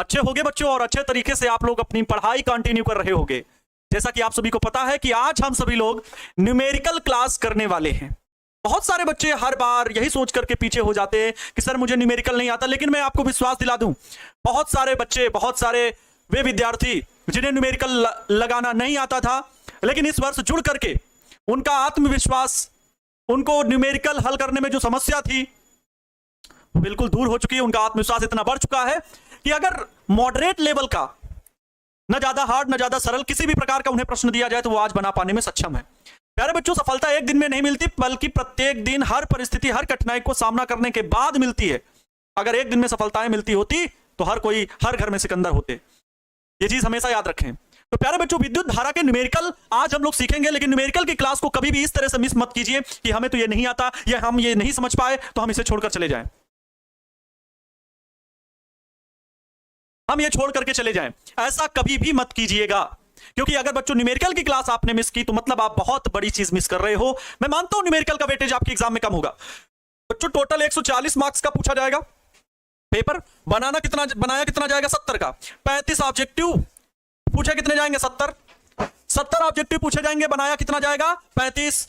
अच्छे होंगे बच्चों और अच्छे तरीके से आप लोग अपनी पढ़ाई कंटिन्यू कर रहे होंगे। जैसा कि आप सभी को पता है कि आज हम सभी लोग न्यूमेरिकल क्लास करने वाले हैं। बहुत सारे बच्चे हर बार यही सोच करके पीछे हो जाते हैं कि सर मुझे न्यूमेरिकल नहीं आता, लेकिन मैं आपको विश्वास दिला दूं, बहुत सारे बच्चे, बहुत सारे वे विद्यार्थी जिन्हें न्यूमेरिकल लगाना नहीं आता था, लेकिन इस वर्ष जुड़ करके उनका आत्मविश्वास, उनको न्यूमेरिकल हल करने में जो समस्या थी बिल्कुल दूर हो चुकी है। उनका आत्मविश्वास इतना बढ़ चुका है कि अगर मॉडरेट लेवल का, न ज्यादा हार्ड न ज्यादा सरल, किसी भी प्रकार का उन्हें प्रश्न दिया जाए तो वो आज बना पाने में सक्षम है। प्यारे बच्चों, सफलता एक दिन में नहीं मिलती, बल्कि प्रत्येक दिन हर परिस्थिति, हर कठिनाई को सामना करने के बाद मिलती है। अगर एक दिन में सफलताएं मिलती होती तो हर घर में सिकंदर होते। ये चीज हमेशा याद रखें। तो प्यारे बच्चों, विद्युत धारा के न्यूमेरिकल आज हम लोग सीखेंगे, लेकिन न्यूमेरिकल की क्लास को कभी भी इस तरह से मिस मत कीजिए कि हमें तो ये नहीं आता या हम ये नहीं समझ पाए तो हम इसे छोड़कर चले जाएं, हम ये छोड़ करके चले जाएं। ऐसा कभी भी मत कीजिएगा, क्योंकि अगर बच्चों न्यूमेरिकल की क्लास आपने मिस की तो मतलब आप बहुत बड़ी चीज मिस कर रहे हो। मैं मानता हूं न्यूमेरिकल का वेटेज आपके एग्जाम में कम होगा। बच्चों टोटल 140 मार्क्स का पूछा जाएगा पेपर, बनाया कितना जाएगा 70 का। 35 ऑब्जेक्टिव पूछे कितने जाएंगे 70 ऑब्जेक्टिव पूछे जाएंगे, बनाया कितना जाएगा 35।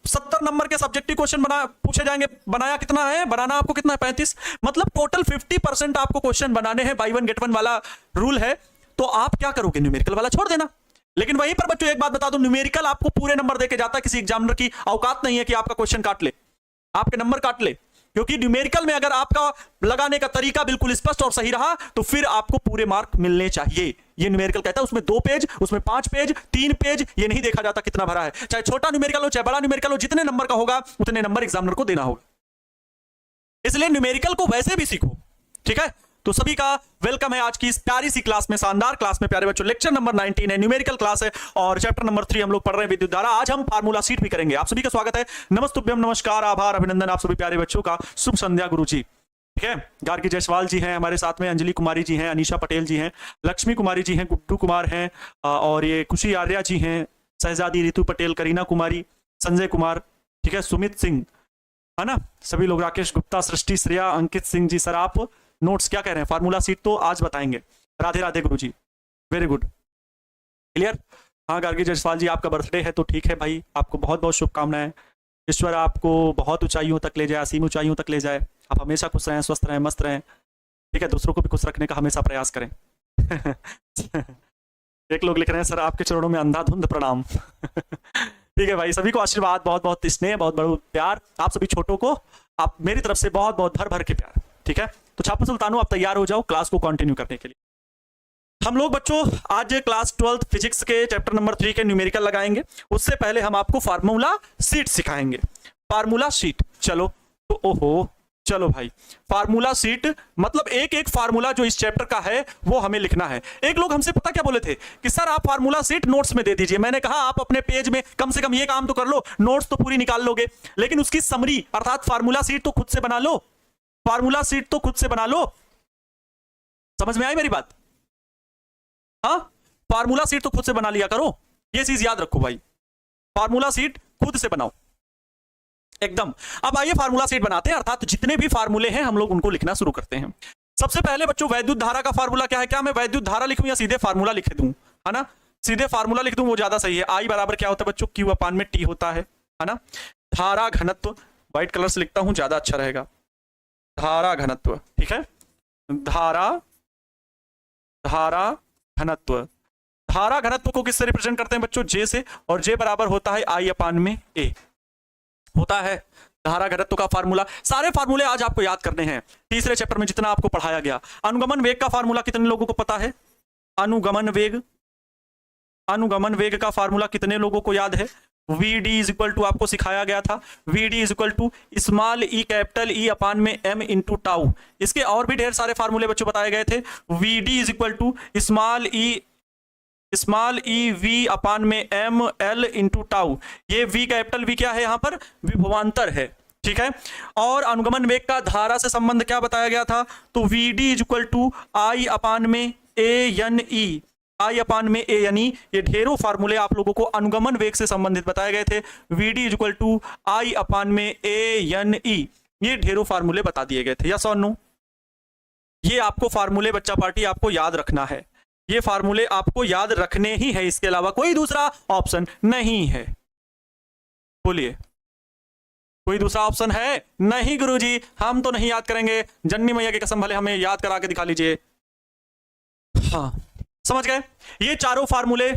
70 नंबर के सब्जेक्टिव क्वेश्चन पूछे जाएंगे, बनाया कितना है, बनाना आपको कितना है 35। मतलब टोटल 50% आपको क्वेश्चन बनाने हैं। बाई वन गेट वन वाला रूल है। तो आप क्या करोगे, न्यूमेरिकल वाला छोड़ देना। लेकिन वहीं पर बच्चों एक बात बता दूं, न्यूमेरिकल आपको पूरे नंबर देके जाता है। किसी एग्जामिनर की औकात नहीं है कि आपका क्वेश्चन काट ले, आपके नंबर काट ले, क्योंकि न्यूमेरिकल में अगर आपका लगाने का तरीका बिल्कुल स्पष्ट और सही रहा तो फिर आपको पूरे मार्क मिलने चाहिए। ये न्यूमेरिकल कहता है। उसमें 2 पेज, उसमें 5 पेज, 3 पेज, ये नहीं देखा जाता कितना भरा है। चाहे छोटा न्यूमेरिकल हो चाहे बड़ा न्यूमेरिकल हो, जितने नंबर का होगा उतने नंबर एग्जामिनर को देना होगा। इसलिए न्यूमेरिकल को वैसे भी सीखो, ठीक है। तो सभी का वेलकम है आज की इस प्यारी सी क्लास में, शानदार क्लास में। प्यारे बच्चों, लेक्चर नंबर 19 है, न्यूमेरिकल क्लास है और चैप्टर नंबर 3 हम लोग पढ़ रहे हैं विद्युत धारा। आज हम फार्मूला शीट भी करेंगे। आप सभी का स्वागत है। नमस्तुभ्यम, नमस्कार, आभार, अभिनंदन आप सभी प्यारे बच्चों का। शुभ संध्या गुरु जी, ठीक है। गार्गी जायसवाल जी हैं हमारे साथ में, अंजलि कुमारी जी हैं, अनीशा पटेल जी हैं, लक्ष्मी कुमारी जी हैं, गुड्डू कुमार हैं, और ये खुशी आर्या जी हैं, शहजादी रितु पटेल, करीना कुमारी, संजय कुमार, ठीक है, सुमित सिंह, है ना, सभी लोग, राकेश गुप्ता, सृष्टि, श्रेया, अंकित सिंह जी। सर आप नोट्स क्या कह रहे हैं? फार्मूला सीट तो आज बताएंगे। राधे राधे गुरु जी, वेरी गुड, क्लियर। हाँ गार्गी जायसवाल जी, आपका बर्थडे है तो ठीक है भाई, आपको बहुत बहुत शुभकामनाएं। ईश्वर आपको बहुत ऊंचाइयों तक ले जाए, असीम ऊंचाइयों तक ले जाए। आप हमेशा खुश रहें, स्वस्थ रहें, मस्त रहें, ठीक है। दूसरों को भी खुश रखने का हमेशा प्रयास करें। एक लोग लिख रहे हैं सर आपके चरणों में अंधाधुंध प्रणाम। ठीक है भाई, सभी को आशीर्वाद, बहुत बहुत स्नेह, बहुत बड़ा प्यार। आप सभी छोटों को आप मेरी तरफ से बहुत बहुत भर भर के प्यार, ठीक है। तो छापा सुल्तानों, आप तैयार हो जाओ क्लास को कंटिन्यू करने के लिए। हम लोग बच्चों आज क्लास 12th फिजिक्स के चैप्टर नंबर 3 के न्यूमेरिकल लगाएंगे। उससे पहले हम आपको फार्मूला शीट सिखाएंगे। फार्मूला शीट, चलो तो ओहो, चलो भाई, फार्मूला शीट मतलब एक एक फार्मूला जो इस चैप्टर का है वो हमें लिखना है। एक लोग हमसे पता क्या बोले थे कि सर आप फार्मूला शीट नोट्स में दे दीजिए। मैंने कहा आप अपने पेज में कम से कम ये काम तो कर लो, नोट्स तो पूरी निकाल लोगे, लेकिन उसकी समरी अर्थात फार्मूला शीट तो खुद से बना लो। फार्मूला शीट तो खुद से बना लो। समझ में आई मेरी बात? हाँ, फार्मूला शीट तो खुद से बना लिया करो, ये चीज याद रखो भाई। फार्मूला शीट खुद से बनाओ एकदम। अब आइए फार्मूला शीट बनाते हैं, अर्थात जितने भी फार्मूले हैं हम लोग उनको लिखना शुरू करते हैं। सबसे पहले बच्चों वैद्युत धारा का फार्मूला क्या है? क्या मैं वैद्युत धारा लिखूं या सीधे फार्मूला लिख दूं, है ना? सीधे फार्मूला लिख दूं वो ज्यादा सही है। आई बराबर क्या होता है बच्चों? Q अपान में T होता है ना। धारा घनत्व, व्हाइट कलर से लिखता हूं ज्यादा अच्छा रहेगा। धारा घनत्व, ठीक है, धारा घनत्व। धारा घनत्व को किससे रिप्रेजेंट करते हैं बच्चों? J से, और J बराबर होता है I अपान में A होता है धारा घनत्व का फार्मूला। सारे फार्मूले आज आपको याद करने हैं तीसरे चैप्टर में जितना आपको पढ़ाया गया। अनुगमन वेग का फार्मूला कितने लोगों को पता है? अनुगमन वेग का फार्मूला कितने लोगों को याद है? Vd इज इक्वल टू, आपको सिखाया गया था, Vd is equal to small E capital E अपान में m इंटू टाउ। इसके और भी ढेर सारे फार्मूले बच्चों बताए गए थे। Vd is equal to small E v upon में m l इंटू टाउ। ये v कैपिटल V क्या है? यहाँ पर विभवांतर है, ठीक है। और अनुगमन वेग का धारा से संबंध क्या बताया गया था? तो Vd is equal to I upon में ANE, I अपान में ANE। ये ढेरों फार्मूले आप लोगों को अनुगमन वेग से संबंधित बताए गए थे। Vd is equal to I upon में ANE, ये ढेरों फार्मूले बता दिए गए थे। यस और नो? ये आपको फार्मूले बच्चा पार्टी आपको याद रखना है, ये फार्मूले आपको याद रखने ही है, इसके अलावा कोई दूसरा ऑप्शन नहीं है। बोलिए, कोई दूसरा ऑप्शन है? नहीं गुरुजी, हम तो नहीं याद करेंगे, जन्नी मैया की कसम, भले हमें याद करा के दिखा लीजिए। हाँ, समझ गए? ये चारों फार्मूले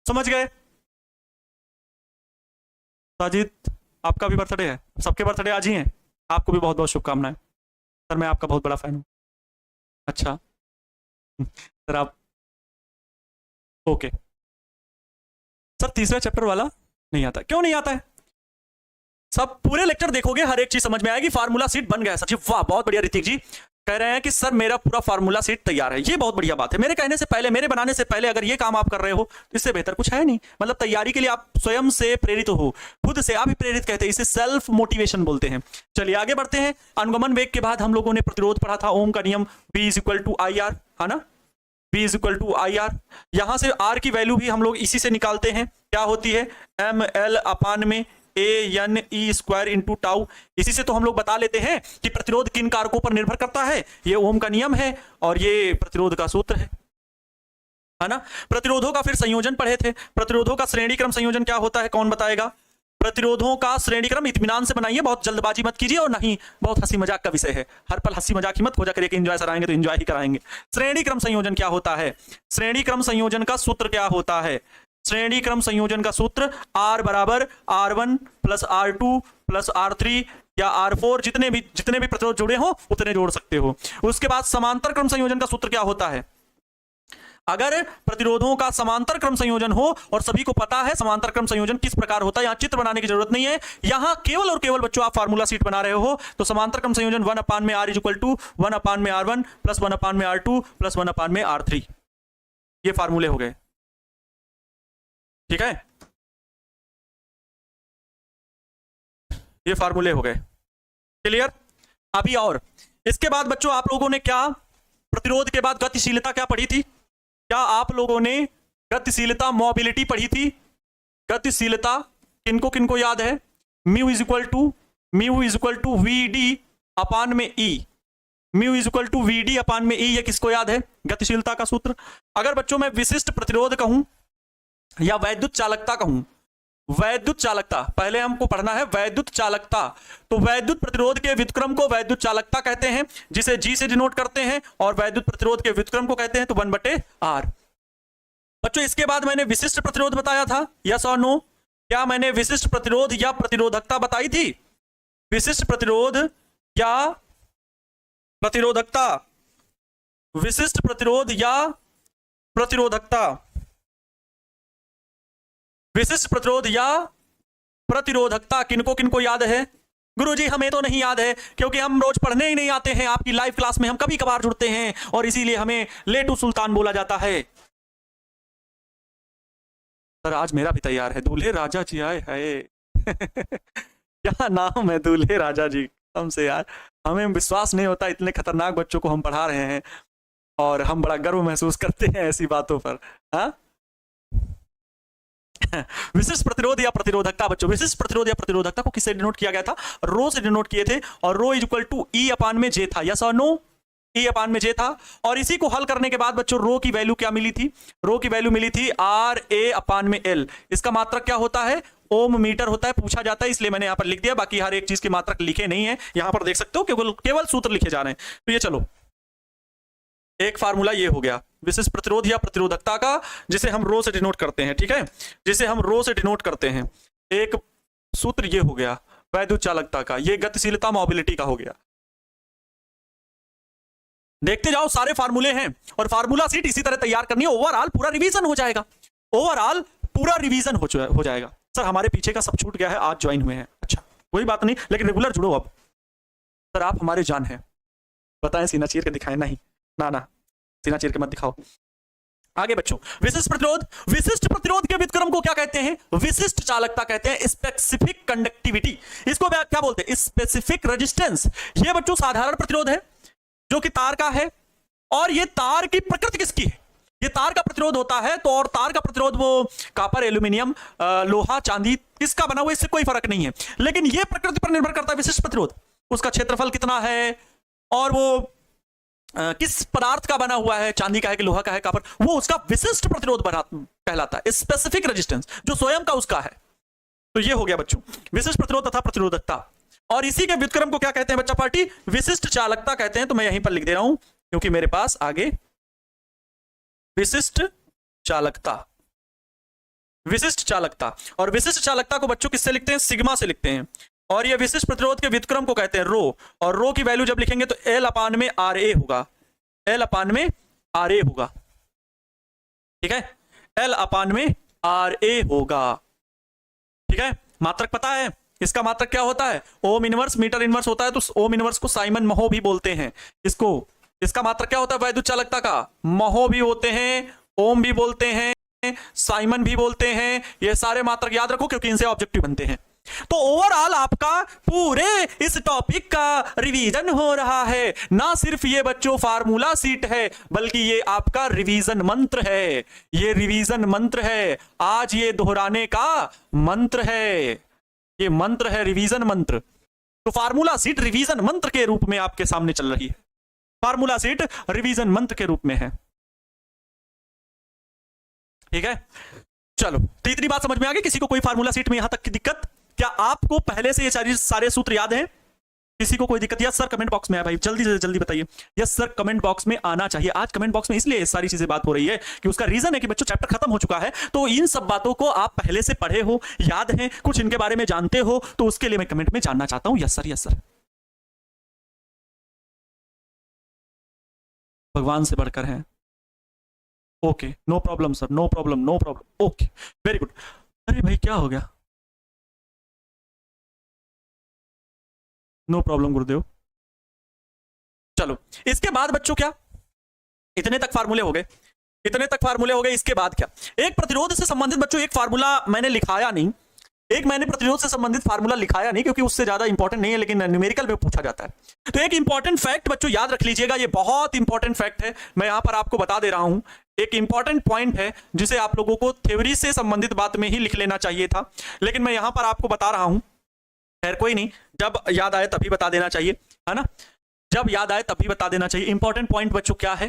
समझ गए? साजिद, आपका भी बर्थडे है, सबके बर्थडे आज ही हैं, आपको भी बहुत बहुत शुभकामनाएं सर, मैं आपका बहुत बड़ा फैन हूं। अच्छा सर, आप ओके सर, तीसरा चैप्टर वाला नहीं आता? क्यों नहीं आता है? सब पूरे लेक्चर देखोगे, हर एक चीज समझ में आएगी। फार्मूला सीट बन गया सचिव, वाह बहुत बढ़िया। ऋतिक जी कह रहे हैं कि सर मेरा पूरा फार्मूला सीट तैयार है, ये बहुत बढ़िया बात है। मेरे कहने से पहले, मेरे बनाने से पहले अगर ये काम आप कर रहे हो तो इससे बेहतर कुछ है नहीं। मतलब तैयारी के लिए आप स्वयं से प्रेरित हो, खुद से आप ही प्रेरित कहते हैं, इसे सेल्फ मोटिवेशन बोलते हैं। चलिए आगे बढ़ते हैं। अनुगमन वेग के बाद हम लोगों ने प्रतिरोध पढ़ा था, ओम का नियम, V = IR, है ना, V = IR। यहां से R की वैल्यू भी हम लोग इसी से निकालते हैं, क्या होती है, ml/में ANE² टाउ। इसी से तो हम लोग बता लेते हैं कि प्रतिरोध किन कारकों पर निर्भर करता है। ये ओम का नियम है और ये प्रतिरोध का सूत्र है ना। प्रतिरोधों का फिर संयोजन पढ़े थे। प्रतिरोधों का श्रेणी क्रम संयोजन क्या होता है, कौन बताएगा? प्रतिरोधों का श्रेणी क्रम, इत्मीनान से बनाइए, बहुत जल्दबाजी मत कीजिए, और नहीं बहुत हंसी मजाक का विषय है, हर पल हंसी मजाक ही मत खोजा करिए कि एंजॉय कराएंगे तो एंजॉय ही कराएंगे। श्रेणी क्रम संयोजन क्या होता है? श्रेणी क्रम संयोजन का सूत्र क्या होता है? श्रेणी क्रम संयोजन का सूत्र R = R1 + R2 + R3 या R4, जितने भी प्रतिरोध जुड़े हो उतने जोड़ सकते हो। उसके बाद समांतर क्रम संयोजन का सूत्र क्या होता है? अगर प्रतिरोधों का समांतर क्रम संयोजन हो, और सभी को पता है समांतर क्रम संयोजन किस प्रकार होता है, यहां चित्र बनाने की जरूरत नहीं है, यहां केवल और केवल बच्चों आप फार्मूला सीट बना रहे हो। तो समांतर क्रम संयोजन 1/R = 1/R1 + 1/R2 + 1/R3, ये फार्मूले हो गए, ठीक है, ये फार्मूले हो गए, क्लियर? अभी और इसके बाद बच्चों आप लोगों ने क्या प्रतिरोध के बाद गतिशीलता क्या पढ़ी थी? क्या आप लोगों ने गतिशीलता, मोबिलिटी पढ़ी थी? गतिशीलता किनको याद है? म्यू = VD/E, म्यू = VD/E, ये किसको याद है? गतिशीलता का सूत्र। अगर बच्चों मैं विशिष्ट प्रतिरोध कहूं या वैद्युत चालकता कहूं, वैद्युत चालकता पहले हमको पढ़ना है, वैद्युत चालकता, तो वैद्युत प्रतिरोध के व्युत्क्रम को वैद्युत चालकता कहते हैं, जिसे G से डिनोट करते हैं, और वैद्युत प्रतिरोध के व्युत्क्रम को कहते हैं तो 1/R। बच्चों इसके बाद मैंने विशिष्ट प्रतिरोध बताया था, यस और नो? क्या मैंने विशिष्ट प्रतिरोध या प्रतिरोधकता बताई थी? विशिष्ट प्रतिरोध या प्रतिरोधकता, विशिष्ट प्रतिरोध या प्रतिरोधकता, विशिष्ट प्रतिरोध या प्रतिरोधकता किनको याद है? गुरुजी हमें तो नहीं याद है, क्योंकि हम रोज पढ़ने ही नहीं आते हैं, आपकी लाइव क्लास में हम कभी कभार जुड़ते हैं, और इसीलिए हमें लेटू सुल्तान बोला जाता है। सर आज मेरा भी तैयार है, दूल्हे राजा जी आए है। क्या नाम है दूल्हे राजा जी, हमसे यार हमें विश्वास नहीं होता, इतने खतरनाक बच्चों को हम पढ़ा रहे हैं, और हम बड़ा गर्व महसूस करते हैं ऐसी बातों पर। हाँ, विशिष्ट प्रतिरोध या प्रतिरोधकता बच्चों, विशिष्ट प्रतिरोध या प्रतिरोधकता को किससे डिनोट किया गया था? रो से डिनोट किए थे, और रो = E/J था, यस और नो? E/J था। और इसी को हल करने के बाद बच्चों रो की वैल्यू क्या मिली थी? रो की वैल्यू मिली थी RA/L। इसका मात्रक क्या होता है? ओम मीटर होता है, पूछा जाता है इसलिए मैंने यहां पर लिख दिया, बाकी हर एक चीज के मात्रक लिखे नहीं है, यहां पर देख सकते हो केवल सूत्र लिखे जा रहे हैं। तो ये चलो, एक फार्मूला ये हो गया विशिष्ट प्रतिरोध या प्रतिरोधकता का, जिसे हम रो से डिनोट करते हैं, ठीक है, जिसे हम रो से डिनोट करते हैं। एक सूत्र ये हो गया वैद्युत चालकता का, ये गतिशीलता मोबिलिटी का हो गया। देखते जाओ सारे फार्मूले हैं, और फार्मूला सीट इसी तरह तैयार करनी है, ओवरऑल पूरा रिवीजन हो जाएगा, ओवरऑल पूरा रिवीजन हो जाएगा। सर हमारे पीछे का सब छूट गया है, आज ज्वाइन हुए हैं, अच्छा कोई बात नहीं, लेकिन रेगुलर जुड़ो अब। सर आप हमारे जान हैं, बताएं सीना चीर के दिखाएं, नहीं ना सीना चीर के मत दिखाओ। आगे बच्चों, विशिष्ट प्रतिरोध के व्युत्क्रम को क्या कहते हैं? विशिष्ट चालकता कहते हैं, स्पेसिफिक कंडक्टिविटी, इसको क्या बोलते हैं? Specific resistance. ये बच्चों साधारण प्रतिरोध है जो कि तार का है, और ये तार की प्रकृति किसकी है? ये तार का प्रतिरोध होता है, तो और तार का प्रतिरोध वो कॉपर, एल्यूमिनियम, लोहा, चांदी, किसका बना हुआ इससे कोई फर्क नहीं है, लेकिन ये प्रकृति पर निर्भर करता है विशिष्ट प्रतिरोध, उसका क्षेत्रफल कितना है, और वो किस पदार्थ का बना हुआ है, चांदी का है कि लोहा का है, कॉपर, वो उसका विशिष्ट प्रतिरोध कहलाता है, स्पेसिफिक रेजिस्टेंस जो स्वयं का उसका है। तो ये हो गया बच्चों विशिष्ट प्रतिरोध तथा प्रतिरोधकता। और इसी के व्युत्क्रम को क्या कहते हैं बच्चा पार्टी? विशिष्ट चालकता कहते हैं। तो मैं यहीं पर लिख दे रहा हूं क्योंकि मेरे पास आगे विशिष्ट चालकता, विशिष्ट चालकता, और विशिष्ट चालकता को बच्चों किससे लिखते हैं? सिग्मा से लिखते हैं। और ये विशिष्ट प्रतिरोध के व्युत्क्रम को कहते हैं रो, और रो की वैल्यू जब लिखेंगे तो L अपान में RA होगा, L अपान में RA होगा, ठीक है, L अपान में RA होगा, ठीक है। मात्रक पता है इसका मात्रक क्या होता है? ओम इनवर्स मीटर इनवर्स होता है, तो ओम इनवर्स को साइमन महो भी बोलते हैं इसको। इसका मात्रक क्या होता है वैद्युत चालकता का? महो भी होते हैं, ओम भी बोलते हैं, साइमन भी बोलते हैं। ये सारे मात्रक याद रखो क्योंकि इनसे ऑब्जेक्टिव बनते हैं। तो ओवरऑल आपका पूरे इस टॉपिक का रिवीजन हो रहा है। ना सिर्फ ये बच्चों फार्मूला सीट है बल्कि ये आपका रिवीजन मंत्र है, ये रिवीजन मंत्र है, आज ये दोहराने का मंत्र है, ये मंत्र है रिवीजन मंत्र। तो फार्मूला सीट रिवीजन मंत्र के रूप में आपके सामने चल रही है, फार्मूला सीट रिवीजन मंत्र के रूप में है, ठीक है। चलो तो इतनी बात समझ में आ गई। किसी को कोई फार्मूला सीट में यहां तक की दिक्कत? क्या आपको पहले से ये सारे सूत्र याद हैं? किसी को कोई दिक्कत? यस सर कमेंट बॉक्स में है भाई, जल्दी से जल्दी बताइए। यस सर कमेंट बॉक्स में आना चाहिए। आज कमेंट बॉक्स में इसलिए सारी चीजें बात हो रही है कि उसका रीजन है कि बच्चों चैप्टर खत्म हो चुका है, तो इन सब बातों को आप पहले से पढ़े हो, याद है, कुछ इनके बारे में जानते हो, तो उसके लिए मैं कमेंट में जानना चाहता हूं। यस सर, यस सर, भगवान से बढ़कर है। Okay no problem sir, no problem, no problem, okay very good. अरे भाई क्या हो गया? नो प्रॉब्लम गुरुदेव। चलो इसके बाद बच्चों क्या, इतने तक फार्मूले हो गए, इतने तक फार्मूले हो गए। इसके बाद क्या? एक प्रतिरोध से संबंधित बच्चों एक फार्मूला मैंने लिखाया नहीं, एक मैंने प्रतिरोध से संबंधित फार्मूला लिखाया नहीं क्योंकि उससे ज्यादा इंपॉर्टेंट नहीं है, लेकिन न्यूमेरिकल में पूछा जाता है। तो एक इंपॉर्टेंट फैक्ट बच्चों याद रख लीजिएगा, ये बहुत इंपॉर्टेंट फैक्ट है, मैं यहां पर आपको बता दे रहा हूं। एक इंपॉर्टेंट पॉइंट है जिसे आप लोगों को थ्योरी से संबंधित बात में ही लिख लेना चाहिए था, लेकिन मैं यहां पर आपको बता रहा हूं। खैर कोई नहीं, जब याद आए तभी बता देना चाहिए, है ना, जब याद आए तभी बता देना चाहिए। इंपॉर्टेंट पॉइंट बच्चों क्या है?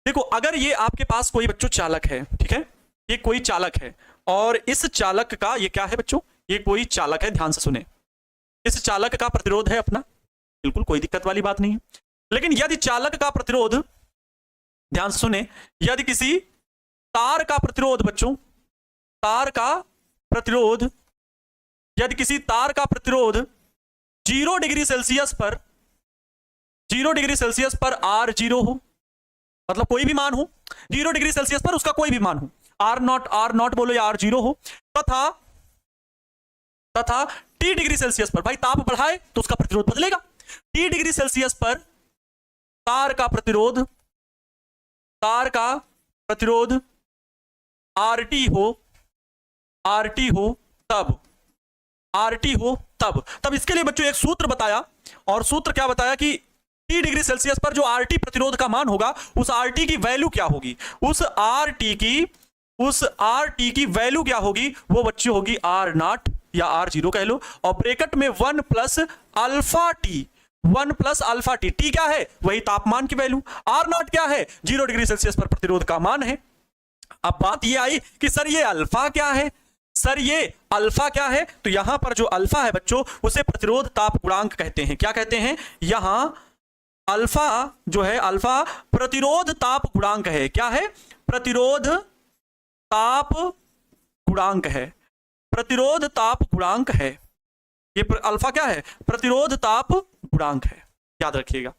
देखो अगर ये आपके पास कोई बच्चों चालक है, ठीक है, ये कोई चालक है और इस चालक का ये क्या है बच्चों? ये कोई चालक है, ध्यान से सुने। इस चालक का प्रतिरोध है अपना, बिल्कुल कोई दिक्कत वाली बात नहीं है। लेकिन यदि चालक का प्रतिरोध, ध्यान से सुने, यदि किसी तार का प्रतिरोध बच्चों, तार का प्रतिरोध, यदि किसी तार का प्रतिरोध 0 डिग्री सेल्सियस पर, 0 डिग्री सेल्सियस पर R0 हो, मतलब कोई भी मान हो 0 डिग्री सेल्सियस पर, उसका कोई भी मान हो, R0 बोलो या R0 हो, तथा T डिग्री सेल्सियस पर, भाई ताप बढ़ाए तो उसका प्रतिरोध बदलेगा। T डिग्री सेल्सियस पर तार का प्रतिरोध, तार का प्रतिरोध RT हो तब, RT हो तब इसके लिए बच्चों एक सूत्र बताया, और सूत्र क्या बताया कि T डिग्री सेल्सियस पर जो RT प्रतिरोध का मान होगा, उस RT की वैल्यू क्या होगी, उस RT की वैल्यू क्या होगी? वो बच्चों होगी R0 या R0 कह लो, और ब्रैकेट में 1 plus alpha T, 1 plus alpha T. T क्या है? वही तापमान की वैल्यू। R0 क्या है? 0 डिग्री सेल्सियस पर प्रतिरोध का मान है। अब बात ये आई कि सर ये अल्फा क्या है, सर ये अल्फा क्या है? तो यहां पर जो अल्फा है बच्चों, उसे प्रतिरोध ताप गुणांक कहते हैं। क्या कहते हैं? यहां अल्फा जो है, अल्फा प्रतिरोध ताप गुणांक है। क्या है? प्रतिरोध ताप गुणांक है, प्रतिरोध ताप गुणांक है। ये अल्फा क्या है? प्रतिरोध ताप गुणांक है, याद रखिएगा,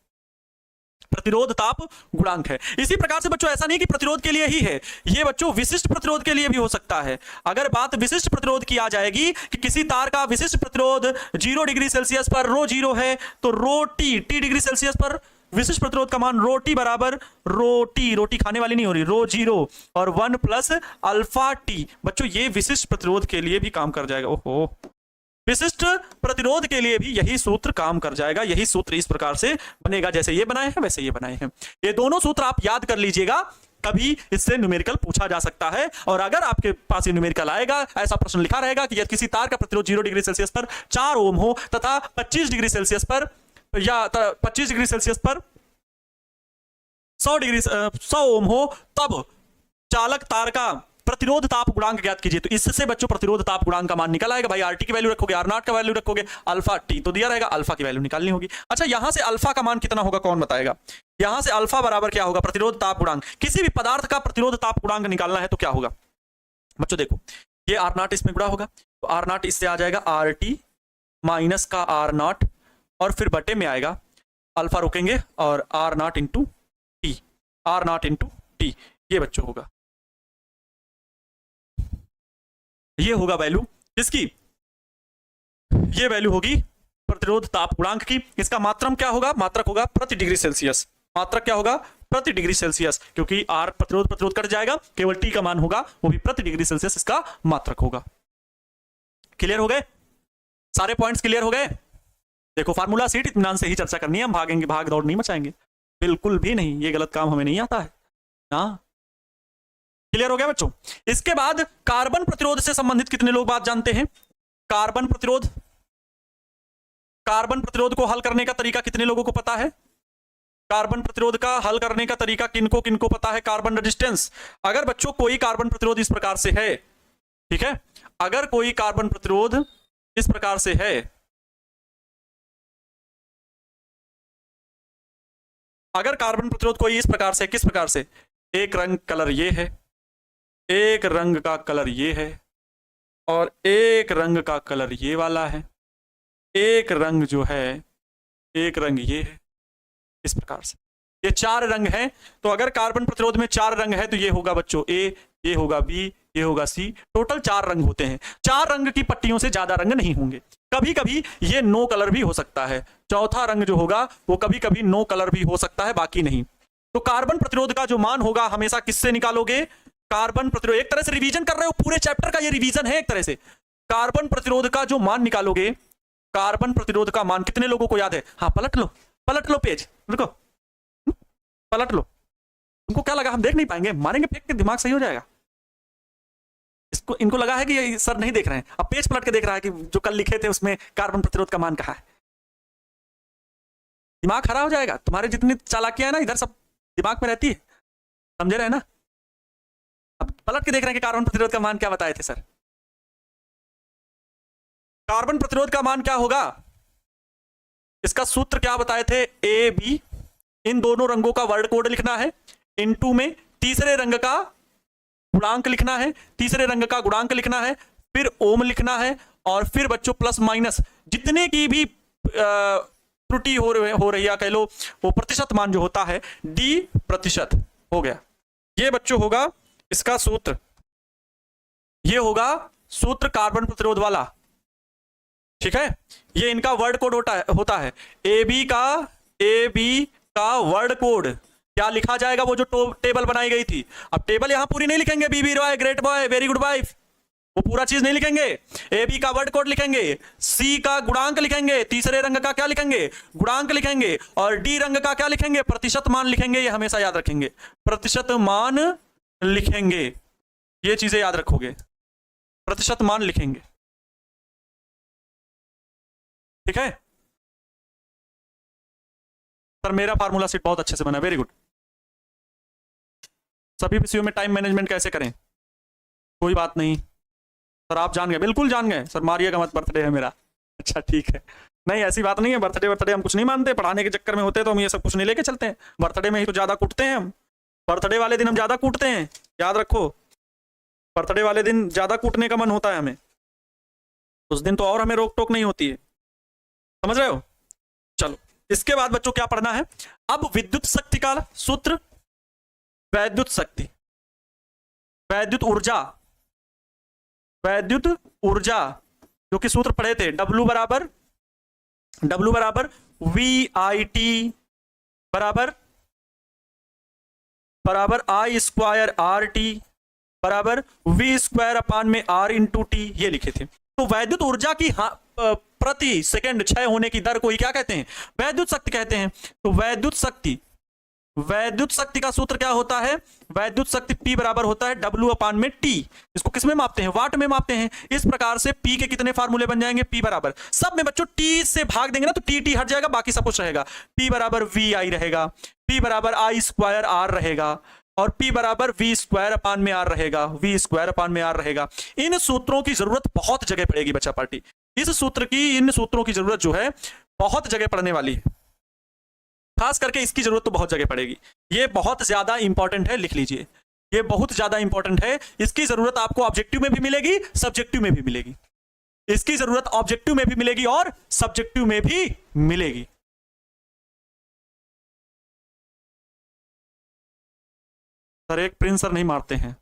प्रतिरोध ताप गुणांक है। इसी प्रकार से बच्चों ऐसा नहीं कि प्रतिरोध के लिए ही है, ये बच्चों विशिष्ट प्रतिरोध के लिए भी हो सकता है। अगर बात विशिष्ट प्रतिरोध की आ जाएगी कि किसी तार का विशिष्ट प्रतिरोध 0 डिग्री सेल्सियस पर ρ0 है, तो ρT, T डिग्री सेल्सियस पर विशिष्ट प्रतिरोध का मान ρT बराबर ρT, रोटी खाने वाली नहीं हो रही, ρ0 और 1 प्लस अल्फा टी। बच्चों ये विशिष्ट प्रतिरोध के लिए भी काम कर जाएगा। ओहो, विशिष्ट प्रतिरोध के लिए भी यही सूत्र काम कर जाएगा। यही सूत्र इस प्रकार से बनेगा जैसे ये बनाए हैं वैसे ये बनाए हैं। ये दोनों सूत्र आप याद कर लीजिएगा, कभी इससे न्यूमेरिकल पूछा जा सकता है। और अगर आपके पास ये न्यूमेरिकल आएगा, ऐसा प्रश्न लिखा रहेगा कि यदि किसी तार का प्रतिरोध 0 डिग्री सेल्सियस पर 4 ओम हो तथा 25 डिग्री सेल्सियस पर, या 25 डिग्री सेल्सियस पर 100 ओम हो तब चालक तार का प्रतिरोध ताप गुणांक ज्ञात कीजिए। तो इससे बच्चों प्रतिरोध ताप गुणांक का मान निकल आएगा। भाई आरटी की वैल्यू रखोगे, आर नॉट का वैल्यू रखोगे, अल्फा टी तो दिया रहेगा, अल्फा की वैल्यू निकालनी होगी। अच्छा यहां से अल्फा का मान कितना होगा कौन बताएगा? यहां से अल्फा बराबर क्या होगा? प्रतिरोध ताप गुणांक। किसी भी पदार्थ का प्रतिरोध ताप गुणांक निकालना है तो क्या होगा बच्चों? देखो ये आर नॉट इसमें गुणा होगा तो आर नॉट इससे आ जाएगा आर टी माइनस का आर नॉट और फिर बटे में आएगा अल्फा रोकेंगे और R nought into T, R nought into T ये बच्चों होगा, ये होगा वैल्यू किसकी? ये वैल्यू होगी प्रतिरोध ताप गुणांक की। इसका मात्रक क्या होगा? मात्रक होगा प्रति डिग्री सेल्सियस। मात्रक क्या होगा? प्रति डिग्री सेल्सियस, क्योंकि आर प्रतिरोध कट जाएगा, केवल टी का मान होगा वो भी प्रति डिग्री सेल्सियस इसका मात्रक होगा। क्लियर हो गए? सारे पॉइंट्स क्लियर हो गए? देखो फार्मूला सीट इत्मीनान से ही चर्चा करनी है, हम भागेंगे, भाग दौड़ नहीं मचाएंगे, बिल्कुल भी नहीं, ये गलत काम हमें नहीं आता है ना। क्लियर हो गया बच्चों? इसके बाद कार्बन प्रतिरोध से संबंधित कितने लोग बात जानते हैं? कार्बन प्रतिरोध, कार्बन प्रतिरोध को हल करने का तरीका कितने लोगों को पता है? कार्बन प्रतिरोध का हल करने का तरीका किनको किनको पता है? Carbon resistance. अगर बच्चों कोई कार्बन प्रतिरोध इस प्रकार से है, ठीक है, अगर कोई कार्बन प्रतिरोध इस प्रकार से है, अगर कार्बन प्रतिरोध कोई इस प्रकार से, किस प्रकार से? एक रंग कलर ये है, एक रंग का कलर ये है और एक रंग का कलर ये वाला है, एक रंग जो है, एक रंग ये है, इस प्रकार से ये 4 रंग हैं। तो अगर कार्बन प्रतिरोध में 4 रंग है तो ये होगा बच्चों ए, ये होगा बी, ये होगा सी, टोटल 4 रंग होते हैं। 4 रंग की पट्टियों से ज्यादा रंग नहीं होंगे। कभी कभी ये नो कलर भी हो सकता है, चौथा रंग जो होगा वो कभी कभी नो कलर भी हो सकता है, बाकी नहीं। तो कार्बन प्रतिरोध का जो मान होगा हमेशा किससे निकालोगे? कार्बन प्रतिरोध, एक तरह से रिवीजन कर रहे हो, पूरे चैप्टर का ये रिवीजन है एक तरह से। कार्बन प्रतिरोध का जो मान निकालोगे, कार्बन प्रतिरोध का मान कितने लोगों को याद है? हाँ पलट लो पेज, रुको, पलट लो। तुमको क्या लगा हम देख नहीं पाएंगे? मारेंगे फेंक के, दिमाग सही हो जाएगा। इसको इनको लगा है कि ये सर नहीं देख रहे हैं, अब पेज पलट के देख रहा है कि जो कल लिखे थे उसमें कार्बन प्रतिरोध का मान कहाँ है। दिमाग खराब हो जाएगा। तुम्हारे जितनी चालाकियां है ना इधर सब दिमाग में रहती है, समझे रहे ना? अब पलट के देख रहे हैं कि कार्बन प्रतिरोध का मान क्या बताए थे सर। कार्बन प्रतिरोध का मान क्या होगा? इसका सूत्र क्या बताए थे? ए बी, इन दोनों रंगों का वर्ड कोड लिखना है, इनटू में तीसरे रंग का गुणांक लिखना है, तीसरे रंग का गुणांक लिखना है, फिर ओम लिखना है और फिर बच्चों प्लस माइनस जितने की भी त्रुटि हो रही है, कह लो वो प्रतिशत मान जो होता है डी प्रतिशत हो गया। ये बच्चों होगा इसका सूत्र, ये होगा सूत्र कार्बन प्रतिरोध वाला, ठीक है। ये इनका वर्ड कोड होता है ए बी का वर्ड कोड क्या लिखा जाएगा? वो जो टेबल बनाई गई थी। अब टेबल यहां पूरी नहीं लिखेंगे, B boy, great boy, very good boy, वो पूरा चीज नहीं लिखेंगे। ए बी का वर्ड कोड लिखेंगे, सी का गुणांक लिखेंगे, तीसरे रंग का क्या लिखेंगे? गुणांक लिखेंगे, और डी रंग का क्या लिखेंगे? प्रतिशत मान लिखेंगे। ये हमेशा याद रखेंगे, प्रतिशत मान लिखेंगे, ये चीजें याद रखोगे, प्रतिशत मान लिखेंगे, ठीक है सर। मेरा फार्मूला सीट बहुत अच्छे से बना, वेरी गुड। सभी विषयों में टाइम मैनेजमेंट कैसे करें? कोई बात नहीं सर, आप जान गए, बिल्कुल जान गए सर। मारिएगा मत, बर्थडे है मेरा। अच्छा ठीक है, नहीं ऐसी बात नहीं है, बर्थडे हम कुछ नहीं मानते, पढ़ाने के चक्कर में होते तो हम ये सब कुछ नहीं लेके चलते हैं। बर्थडे में ही तो ज्यादा कूटते हैं हम, बर्थडे वाले दिन हम ज्यादा कूटते हैं, याद रखो। बर्थडे वाले दिन ज्यादा कूटने का मन होता है हमें, उस दिन तो और हमें रोक टोक नहीं होती है, समझ रहे हो? चलो इसके बाद बच्चों क्या पढ़ना है? अब विद्युत शक्ति का सूत्र, वैद्युत शक्ति, वैद्युत ऊर्जा, वैद्युत ऊर्जा जो कि सूत्र पढ़े थे, W बराबर VIT बराबर I स्क्वायर RT बराबर V स्क्वायर अपान में R इंटू टी, ये लिखे थे। तो वैद्युत ऊर्जा की प्रति सेकंड क्षय होने की दर को ही क्या कहते हैं? वैद्युत शक्ति कहते हैं। तो वैद्युत शक्ति का सूत्र क्या होता है? वैद्युत शक्ति P बराबर होता है W अपान में T। इसको किस में मापते हैं? वाट में मापते हैं। इस प्रकार से P के कितने फार्मूले बन जाएंगे? P बराबर, सब में बच्चों T से भाग देंगे ना तो T हट जाएगा, बाकी सब कुछ रहेगा। P बराबर VI रहेगा, P बराबर आई स्क्वायर आर रहेगा और P बराबर V स्क्वायर अपान में आर रहेगा, V स्क्वायर अपान में आर रहेगा। इन सूत्रों की जरूरत बहुत जगह पड़ेगी बच्चा पार्टी, इन सूत्रों की जरूरत जो है बहुत जगह पड़ने वाली है, खास करके इसकी जरूरत तो बहुत जगह पड़ेगी। ये बहुत ज्यादा इंपॉर्टेंट है, लिख लीजिए, ये बहुत ज्यादा इंपॉर्टेंट है। इसकी जरूरत आपको ऑब्जेक्टिव में भी मिलेगी, सब्जेक्टिव में भी मिलेगी। इसकी जरूरत ऑब्जेक्टिव में भी मिलेगी और सब्जेक्टिव में भी मिलेगी। सर एक प्रिंसर नहीं मारते हैं,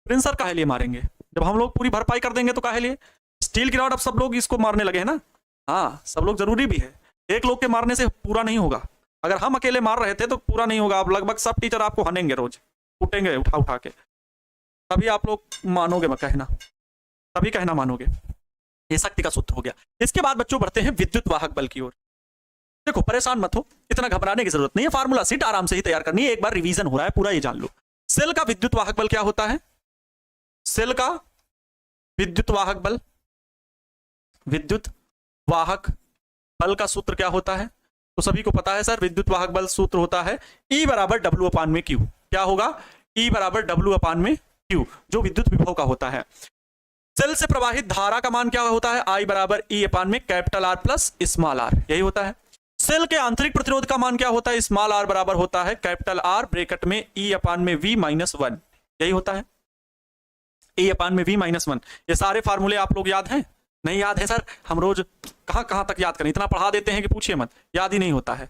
प्रिंसर काहे लिए मारेंगे, जब हम लोग पूरी भरपाई कर देंगे तो काहे लिए। स्टील की रॉड अब सब लोग इसको मारने लगे हैं ना, हाँ सब लोग जरूरी भी है, एक लोग के मारने से पूरा नहीं होगा। अगर हम अकेले मार रहे थे तो पूरा नहीं होगा। अब लगभग सब टीचर आपको हनेंगे, रोज उठेंगे उठा उठा के, तभी आप लोग मानोगे, मैं कहना तभी कहना मानोगे। ये शक्ति का सूत्र हो गया। इसके बाद बच्चों बढ़ते हैं विद्युत वाहक बल की ओर। देखो परेशान मत हो, इतना घबराने की जरूरत नहीं है, फार्मूला सीट आराम से ही तैयार करनी है, एक बार रिवीजन हो रहा है पूरा, ये जान लो। सेल का विद्युत वाहक बल क्या होता है, सेल का विद्युत वाहक बल, विद्युत वाहक बल का सूत्र क्या होता है, तो सभी को पता है सर, विद्युत वाहक बल सूत्र होता है E बराबर W अपान में Q। क्या होगा, E बराबर W अपान में Q, जो विद्युत विभव का होता है। सेल से प्रवाहित धारा का मान क्या होता है, I बराबर E अपान में capital R plus small r, यही होता है। सेल के आंतरिक प्रतिरोध का मान क्या होता है, स्मॉल r बराबर होता है कैपिटल R ब्रैकेट में E अपान में V माइनस 1, यही होता है, E अपान में V माइनस 1। ये सारे फार्मूले आप लोग याद हैं, नहीं याद है सर, हम रोज कहां तक याद करें, इतना पढ़ा देते हैं कि पूछिए मत, याद ही नहीं होता है,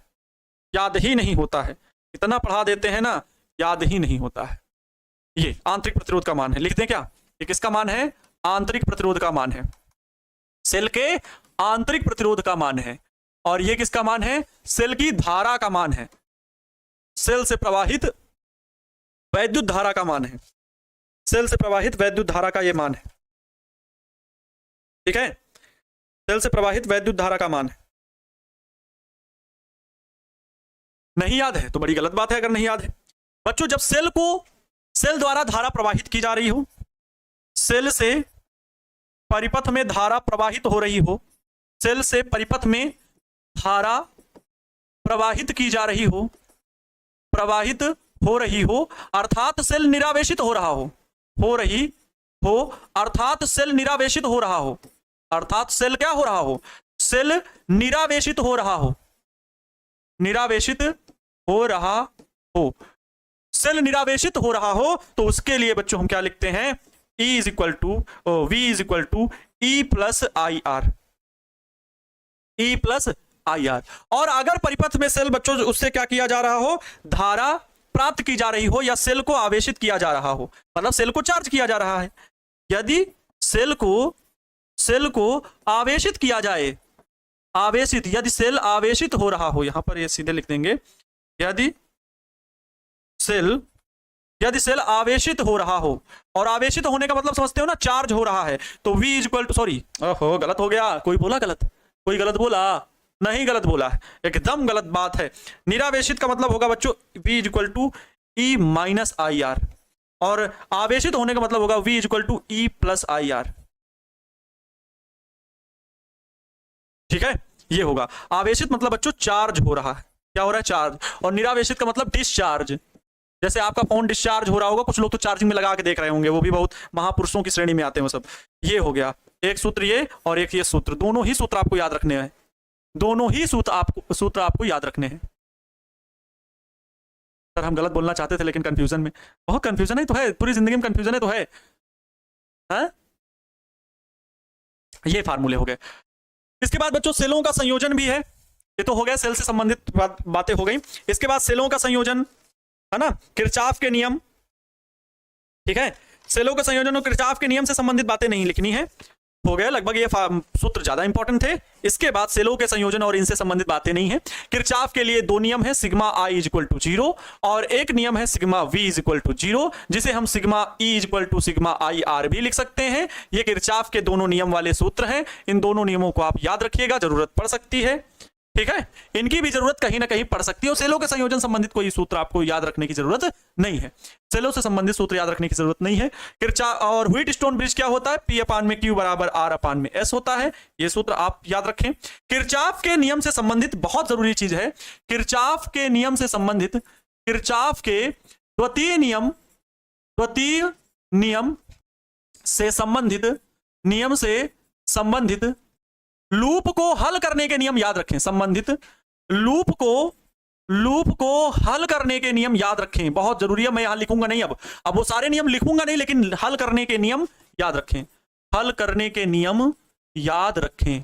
याद ही नहीं होता है, इतना पढ़ा देते हैं ना, याद ही नहीं होता है। ये आंतरिक प्रतिरोध का मान है, लिख दें क्या, ये किसका मान है, आंतरिक प्रतिरोध का मान है, सेल के आंतरिक प्रतिरोध का मान है। और ये किसका मान है, सेल की धारा का मान है, सेल से प्रवाहित वैद्युत धारा का मान है, सेल से प्रवाहित वैद्युत धारा का ये मान है, ठीक है, सेल से प्रवाहित वैद्युत धारा का मान है। नहीं याद है तो बड़ी गलत बात है अगर नहीं याद है। बच्चों जब सेल द्वारा धारा प्रवाहित की जा रही हो, सेल से परिपथ में धारा प्रवाहित हो रही हो, सेल से परिपथ में धारा प्रवाहित की जा रही हो, प्रवाहित हो रही हो, अर्थात सेल निरावेशित हो रहा हो रही हो, अर्थात सेल निरावेशित हो रहा हो, अर्थात सेल क्या हो रहा हो, सेल निरावेशित हो रहा हो, निरावेशित हो रहा हो, सेल निरावेशित हो रहा हो, तो उसके लिए बच्चों हम क्या लिखते हैं, E is equal to V is equal to E plus I R, E plus I R. और अगर परिपथ में सेल बच्चों उससे क्या किया जा रहा हो, धारा प्राप्त की जा रही हो, या सेल को आवेशित किया जा रहा हो, मतलब सेल को चार्ज किया जा रहा है, यदि सेल को आवेशित किया जाए, आवेशित, यदि सेल आवेशित हो रहा हो, यहां पर ये सीधे लिख देंगे, यदि सेल आवेशित हो रहा हो, और आवेशित होने का मतलब समझते हो ना, चार्ज हो रहा है, तो V is equal to, sorry ओहो गलत हो गया, कोई बोला गलत, कोई गलत बोला, नहीं गलत बोला है, एकदम गलत बात है। निरावेशित का मतलब होगा बच्चों V is equal to E minus I R, और आवेशित होने का मतलब होगा V is equal to E plus I R, ठीक है, ये होगा। आवेशित मतलब बच्चों चार्ज हो रहा है, क्या हो रहा है, चार्ज, और निरावेशित का मतलब डिस्चार्ज, जैसे आपका फोन डिस्चार्ज हो रहा होगा, कुछ लोग तो चार्जिंग में लगा के देख रहे होंगे, वो भी बहुत महापुरुषों की श्रेणी में आते हैं वो सब। ये हो गया एक सूत्र ये, और एक ये सूत्र, दोनों ही सूत्र आपको याद रखने हैं, दोनों ही सूत्र आपको याद रखने हैं। सर हम गलत बोलना चाहते थे लेकिन कंफ्यूजन में, बहुत कंफ्यूजन है तो है, पूरी जिंदगी में कंफ्यूजन है तो है, हाँ? ये फार्मूले हो गए। इसके बाद बच्चों सेलों का संयोजन भी है, ये तो हो गया सेल से संबंधित बातें हो गई। इसके बाद सेलों का संयोजन है ना, किरचॉफ के नियम, ठीक है, सेलों के संयोजन और किरचॉफ के नियम से संबंधित बातें नहीं लिखनी है, हो गया लगभग, ये सूत्र ज्यादा इंपॉर्टेंट थे। इसके बाद सेलों के संयोजन और इनसे संबंधित बातें नहीं है। किरचॉफ के लिए दो नियम है, sigma I is equal to 0, और एक नियम है sigma V is equal to 0, जिसे हम sigma E is equal to sigma I R भी लिख सकते हैं। ये किरचॉफ के दोनों नियम वाले सूत्र हैं, इन दोनों नियमों को आप याद रखिएगा, जरूरत पड़ सकती है। ठीक है, इनकी भी जरूरत कहीं ना कहीं पड़ सकती है। और सेलों के संयोजन संबंधित कोई सूत्र आपको याद रखने की जरूरत नहीं है, सेलों से संबंधित सूत्र याद रखने की जरूरत नहीं है। किरचॉफ और व्हीटस्टोन ब्रिज क्या होता है, P/Q बराबर R/S होता है, ये सूत्र आप याद रखें। किरचॉफ के नियम से संबंधित बहुत जरूरी चीज है, किरचॉफ के नियम से संबंधित, किरचॉफ के द्वितीय नियम से संबंधित लूप को हल करने के नियम याद रखें, संबंधित लूप को हल करने के नियम याद रखें, बहुत जरूरी है। मैं यहां लिखूंगा नहीं, अब वो सारे नियम लिखूंगा नहीं, लेकिन हल करने के नियम याद रखें, हल करने के नियम याद रखें।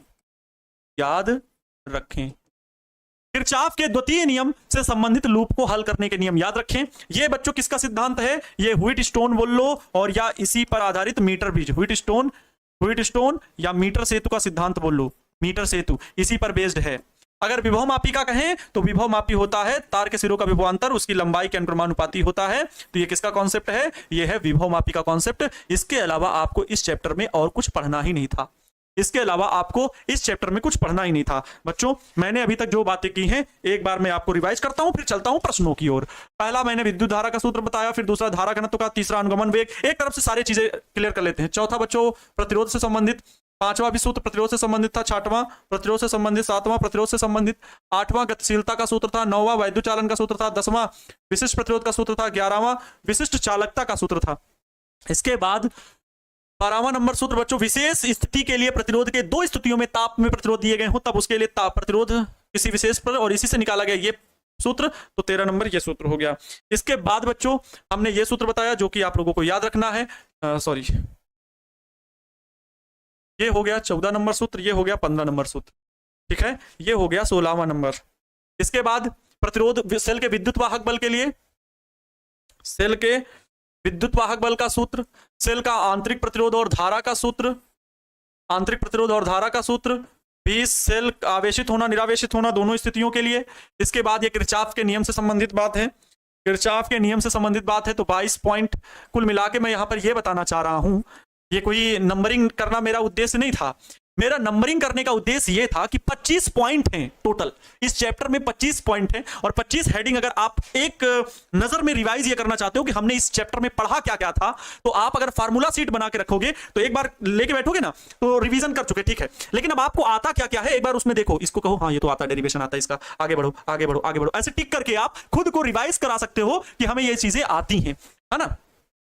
किरचॉफ के द्वितीय नियम से संबंधित लूप को हल करने के नियम याद रखें। ये बच्चों किसका सिद्धांत है, ये व्हीटस्टोन बोल लो, और या इसी पर आधारित मीटर ब्रिज, व्हीटस्टोन या मीटर सेतु का सिद्धांत बोल लो, मीटर सेतु इसी पर बेस्ड है। अगर विभव मापी का कहें तो विभव मापी होता है तार के सिरों का विभवांतर उसकी लंबाई के अनुक्रमानुपाती होता है। तो ये किसका कॉन्सेप्ट है, ये है विभव मापी का कॉन्सेप्ट। इसके अलावा आपको इस चैप्टर में और कुछ पढ़ना ही नहीं था, इसके अलावा आपको इस चैप्टर में कुछ पढ़ना ही नहीं था। बच्चों मैंने अभी तक जो बातें की हैं एक बार मैं आपको रिवाइज करता हूं, फिर चलता हूं प्रश्नों की ओर। पहला मैंने विद्युत धारा का सूत्र बताया, फिर दूसरा धारा घनत्व का, तीसरा अनुगमन वेग, एक तरफ से सारी चीजें क्लियर कर लेते हैं। चौथा बच्चों प्रतिरोध से संबंधित, पांचवा भी सूत्र प्रतिरोध से संबंधित था, छठवां प्रतिरोध से संबंधित, सातवां प्रतिरोध से संबंधित, आठवां गतिशीलता का सूत्र था, नौवां वैद्युत चालन का सूत्र था, 10वां विशिष्ट प्रतिरोध का सूत्र था, 11वां विशिष्ट चालकता का सूत्र था। इसके बाद 12वां नंबर सूत्र बच्चों विशेष स्थिति के लिए प्रतिरोध के दो स्थितियों में ताप में प्रतिरोध दिए गए हो तब उसके लिए ताप प्रतिरोध किसी विशेष पर, और इसी से निकाला गया ये सूत्र। तो 13 नंबर ये सूत्र हो गया। इसके बाद बच्चों हमने ये सूत्र बताया जो कि आप लोगों को याद रखना है, सॉरी ये हो गया 14 नंबर सूत्र, ये हो गया 15 नंबर सूत्र, ठीक है, ये हो गया 16वां नंबर। इसके बाद प्रतिरोध सेल के विद्युत वाहक बल के लिए, सेल के विद्युत वाहक बल का सूत्र, सेल का आंतरिक प्रतिरोध और धारा का सूत्र, आंतरिक प्रतिरोध और धारा का सूत्र भी सेल आवेशित होना निरावेशित होना दोनों स्थितियों के लिए। इसके बाद ये किरचॉफ के नियम से संबंधित बात है, किरचॉफ के नियम से संबंधित बात है। तो 22 पॉइंट कुल मिला के मैं यहां पर यह बताना चाह रहा हूं, ये कोई नंबरिंग करना मेरा उद्देश्य नहीं था, मेरा नंबरिंग करने का उद्देश्य यह था कि 25 पॉइंट हैं टोटल इस चैप्टर में, 25 पॉइंट हैं और 25 हेडिंग। अगर आप एक नजर में रिवाइज ये करना चाहते हो कि हमने इस चैप्टर में पढ़ा क्या क्या था, तो आप अगर फार्मूला सीट बना के रखोगे तो एक बार लेके बैठोगे ना तो रिवीजन कर चुके, ठीक है। लेकिन अब आपको आता क्या क्या है एक बार उसमें देखो, इसको कहो हाँ ये तो आता है, डेरिवेशन आता है इसका, आगे बढ़ो आगे बढ़ो आगे बढ़ो, ऐसे टिक करके आप खुद को रिवाइज करा सकते हो कि हमें ये चीजें आती हैं, है ना।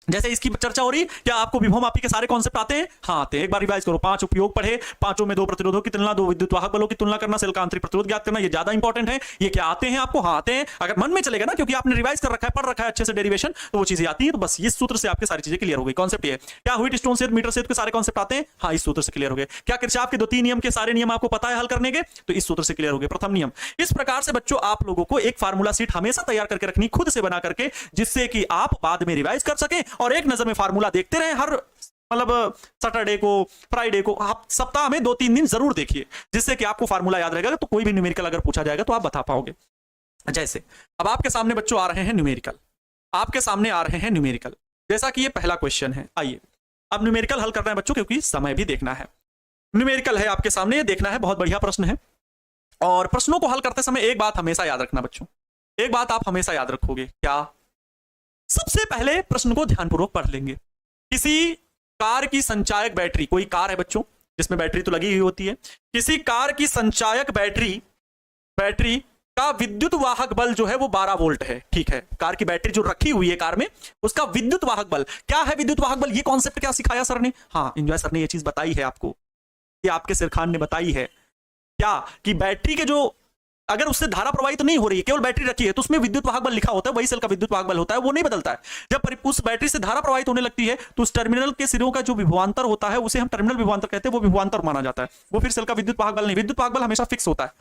जैसे इसकी चर्चा हो रही, क्या आपको विभव मापी के सारे कॉन्सेप्ट आते हैं? हाँ आते हैं। एक बार रिवाइज करो, 5 उपयोग पढ़े, 5 में 2 प्रतिरोधों की तुलना, 2 विद्युत वाहक बलों की तुलना करना, सेल का आंतरिक प्रतिरोध ज्ञात करना, ये ज्यादा इंपॉर्टेंट है। ये क्या आते हैं आपको? हाँ आते हैं। अगर मन में चलेगा ना, क्योंकि आपने रिवाइज कर रखा है, पढ़ रखा है अच्छे से डेरिवेशन, तो वो चीजें आती है। तो बस इस सूत्र से आपकी सारी चीजें क्लियर हो गई। कॉन्सेप्ट ये क्या व्हीटस्टोन से मीटर से के सारे कॉन्सेप्ट आते हैं? हाँ इस सूत्र से क्लियर हो गए। क्या किरचॉफ के 2-3 नियम के सारे नियम आपको पता है हल करने के? तो इस सूत्र से क्लियर हो गए। प्रथम नियम। इस प्रकार से बच्चों आप लोगों को एक फार्मूला सीट हमेशा तैयार करके रखनी, खुद से बना करके, जिससे कि आप बाद में रिवाइज कर सकें और एक नजर में फार्मूला देखते रहे। हर मतलब सैटरडे को, फ्राइडे को, आप सप्ताह में 2-3 दिन जरूर देखिए, जिससे कि आपको फार्मूला याद रहेगा। तो कोई भी न्यूमेरिकल अगर पूछा जाएगा तो आप बता पाओगे। जैसे अब आपके सामने बच्चों आ रहे हैं न्यूमेरिकल, आपके सामने आ रहे हैं न्यूमेरिकल, जैसा कि ये पहला क्वेश्चन है। आइए अब न्यूमेरिकल हल करना है बच्चों, क्योंकि समय भी देखना है। न्यूमेरिकल है आपके सामने, ये देखना है, बहुत बढ़िया प्रश्न है। और प्रश्नों को हल करते समय एक बात हमेशा याद रखना बच्चों, एक बात आप हमेशा याद रखोगे। क्या? सबसे पहले प्रश्न को ध्यानपूर्वक पढ़ लेंगे। किसी कार की संचायक बैटरी, कोई कार है बच्चों जिसमें बैटरी तो लगी हुई होती है, किसी कार की संचायक बैटरी का विद्युत वाहक बल जो है वो 12 वोल्ट है, ठीक है। कार की बैटरी जो रखी हुई है कार में, उसका विद्युत वाहक बल क्या है? विद्युत वाहक बल, ये कॉन्सेप्ट क्या सिखाया सर ने? हाँ एंजॉय सर ने ये चीज बताई है आपको, ये आपके सिरखान ने बताई है। क्या कि बैटरी के जो, अगर उससे धारा प्रवाहित नहीं हो रही है, केवल बैटरी रखी है, तो उसमें विद्युत वाहक बल लिखा होता है, वही सेल का विद्युत वाहक बल होता है, वो नहीं बदलता है। जब उस बैटरी से धारा प्रवाहित होने लगती है तो उस टर्मिनल के सिरों का जो विभवांतर होता है उसे हम टर्मिनल विभवांतर कहते हैं, वो विभवांतर माना जाता है, वो फिर सेल का विद्युत वाहक बल नहीं। विद्युत वाहक बल हमेशा फिक्स होता है,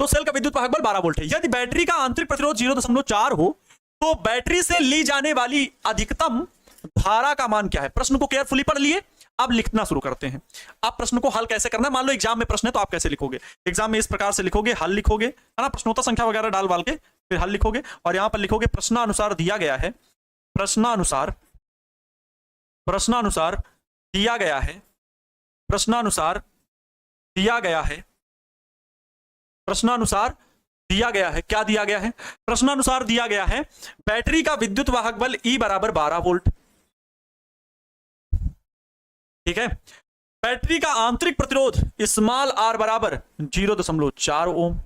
तो सेल का विद्युत वाहक बल 12 वोल्ट है। यदि बैटरी का आंतरिक प्रतिरोध 0.4 हो तो बैटरी से ली जाने वाली अधिकतम धारा का मान क्या है? प्रश्न को केयरफुली पढ़ लिए, अब लिखना शुरू करते हैं। अब प्रश्न को हल कैसे करना है? मान लो एग्जाम में प्रश्न है तो आप कैसे लिखोगे? एग्जाम में इस प्रकार से लिखोगे, हल लिखोगे, है ना, प्रश्नोत्तर संख्या वगैरह डाल के फिर हल लिखोगे, और यहां पर लिखोगे प्रश्नानुसार दिया गया है, प्रश्नानुसार दिया गया है, प्रश्नानुसार दिया गया है प्रश्नानुसार दिया गया है, क्या दिया गया है? प्रश्नानुसार दिया गया है बैटरी का विद्युत वाहक बल E बराबर 12 वोल्ट। ठीक है। बैटरी का आंतरिक प्रतिरोध स्मॉल r बराबर 0.4 ओम।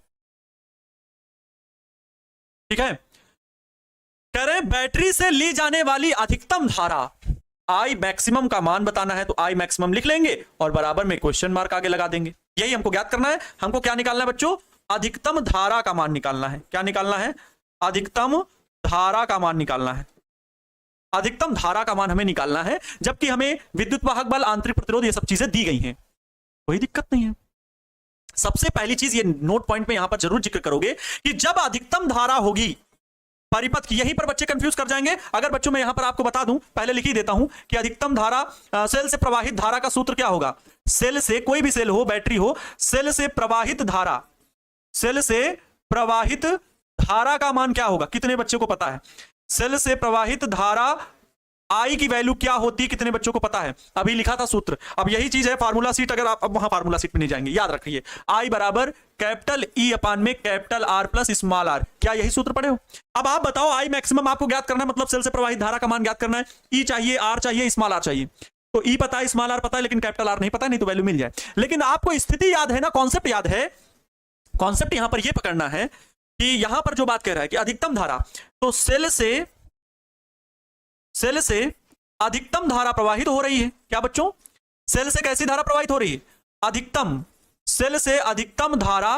ठीक है। कह रहे बैटरी से ली जाने वाली अधिकतम धारा I मैक्सिमम का मान बताना है, तो I मैक्सिमम लिख लेंगे और बराबर में क्वेश्चन मार्क आगे लगा देंगे। यही हमको ज्ञात करना है। हमको क्या निकालना है बच्चों? अधिकतम धारा का मान निकालना है। क्या निकालना है? अधिकतम धारा का मान निकालना है। अधिकतम धारा का मान हमें निकालना है, जबकि हमें विद्युत वाहक बल, आंतरिक प्रतिरोध, ये सब चीजें दी गई हैं, कोई दिक्कत नहीं है। सबसे पहली चीज ये नोट पॉइंट में यहां पर जरूर जिक्र करोगे कि जब अधिकतम धारा होगी परिपथ की, यहीं पर बच्चे कंफ्यूज कर जाएंगे। अगर बच्चों मैं यहां पर आपको बता दूं, पहले लिख ही देता हूं कि अधिकतम धारा, सेल से प्रवाहित धारा का सूत्र क्या होगा? सेल से, कोई भी सेल हो, बैटरी हो, सेल से प्रवाहित धारा, सेल से प्रवाहित धारा का मान क्या होगा? कितने बच्चों को पता है? सेल से प्रवाहित धारा I की वैल्यू क्या होती है? कितने बच्चों को पता है? अभी लिखा था सूत्र। अब यही चीज है फार्मूला सीट, अगर आप अब वहां फार्मूला सीट में नहीं जाएंगे, याद रखिए I बराबर कैपिटल E अपान में capital R plus small r। क्या यही सूत्र पढ़े हो? अब आप बताओ, I मैक्सिमम आपको ज्ञात करना है, मतलब सेल से प्रवाहित धारा का मान ज्ञात करना है। E चाहिए, R चाहिए, स्मॉल r चाहिए। तो E पता है, स्मॉल r पता है, लेकिन कैपिटल R नहीं पता, नहीं तो वैल्यू मिल जाए। लेकिन आपको स्थिति याद है ना, कॉन्सेप्ट याद है। कॉन्सेप्ट यहां पर यह पकड़ना है कि यहां पर जो बात कह रहा है कि अधिकतम धारा, तो सेल से अधिकतम धारा प्रवाहित हो रही है। क्या बच्चों? सेल से कैसी धारा प्रवाहित हो रही है? अधिकतम। सेल से अधिकतम धारा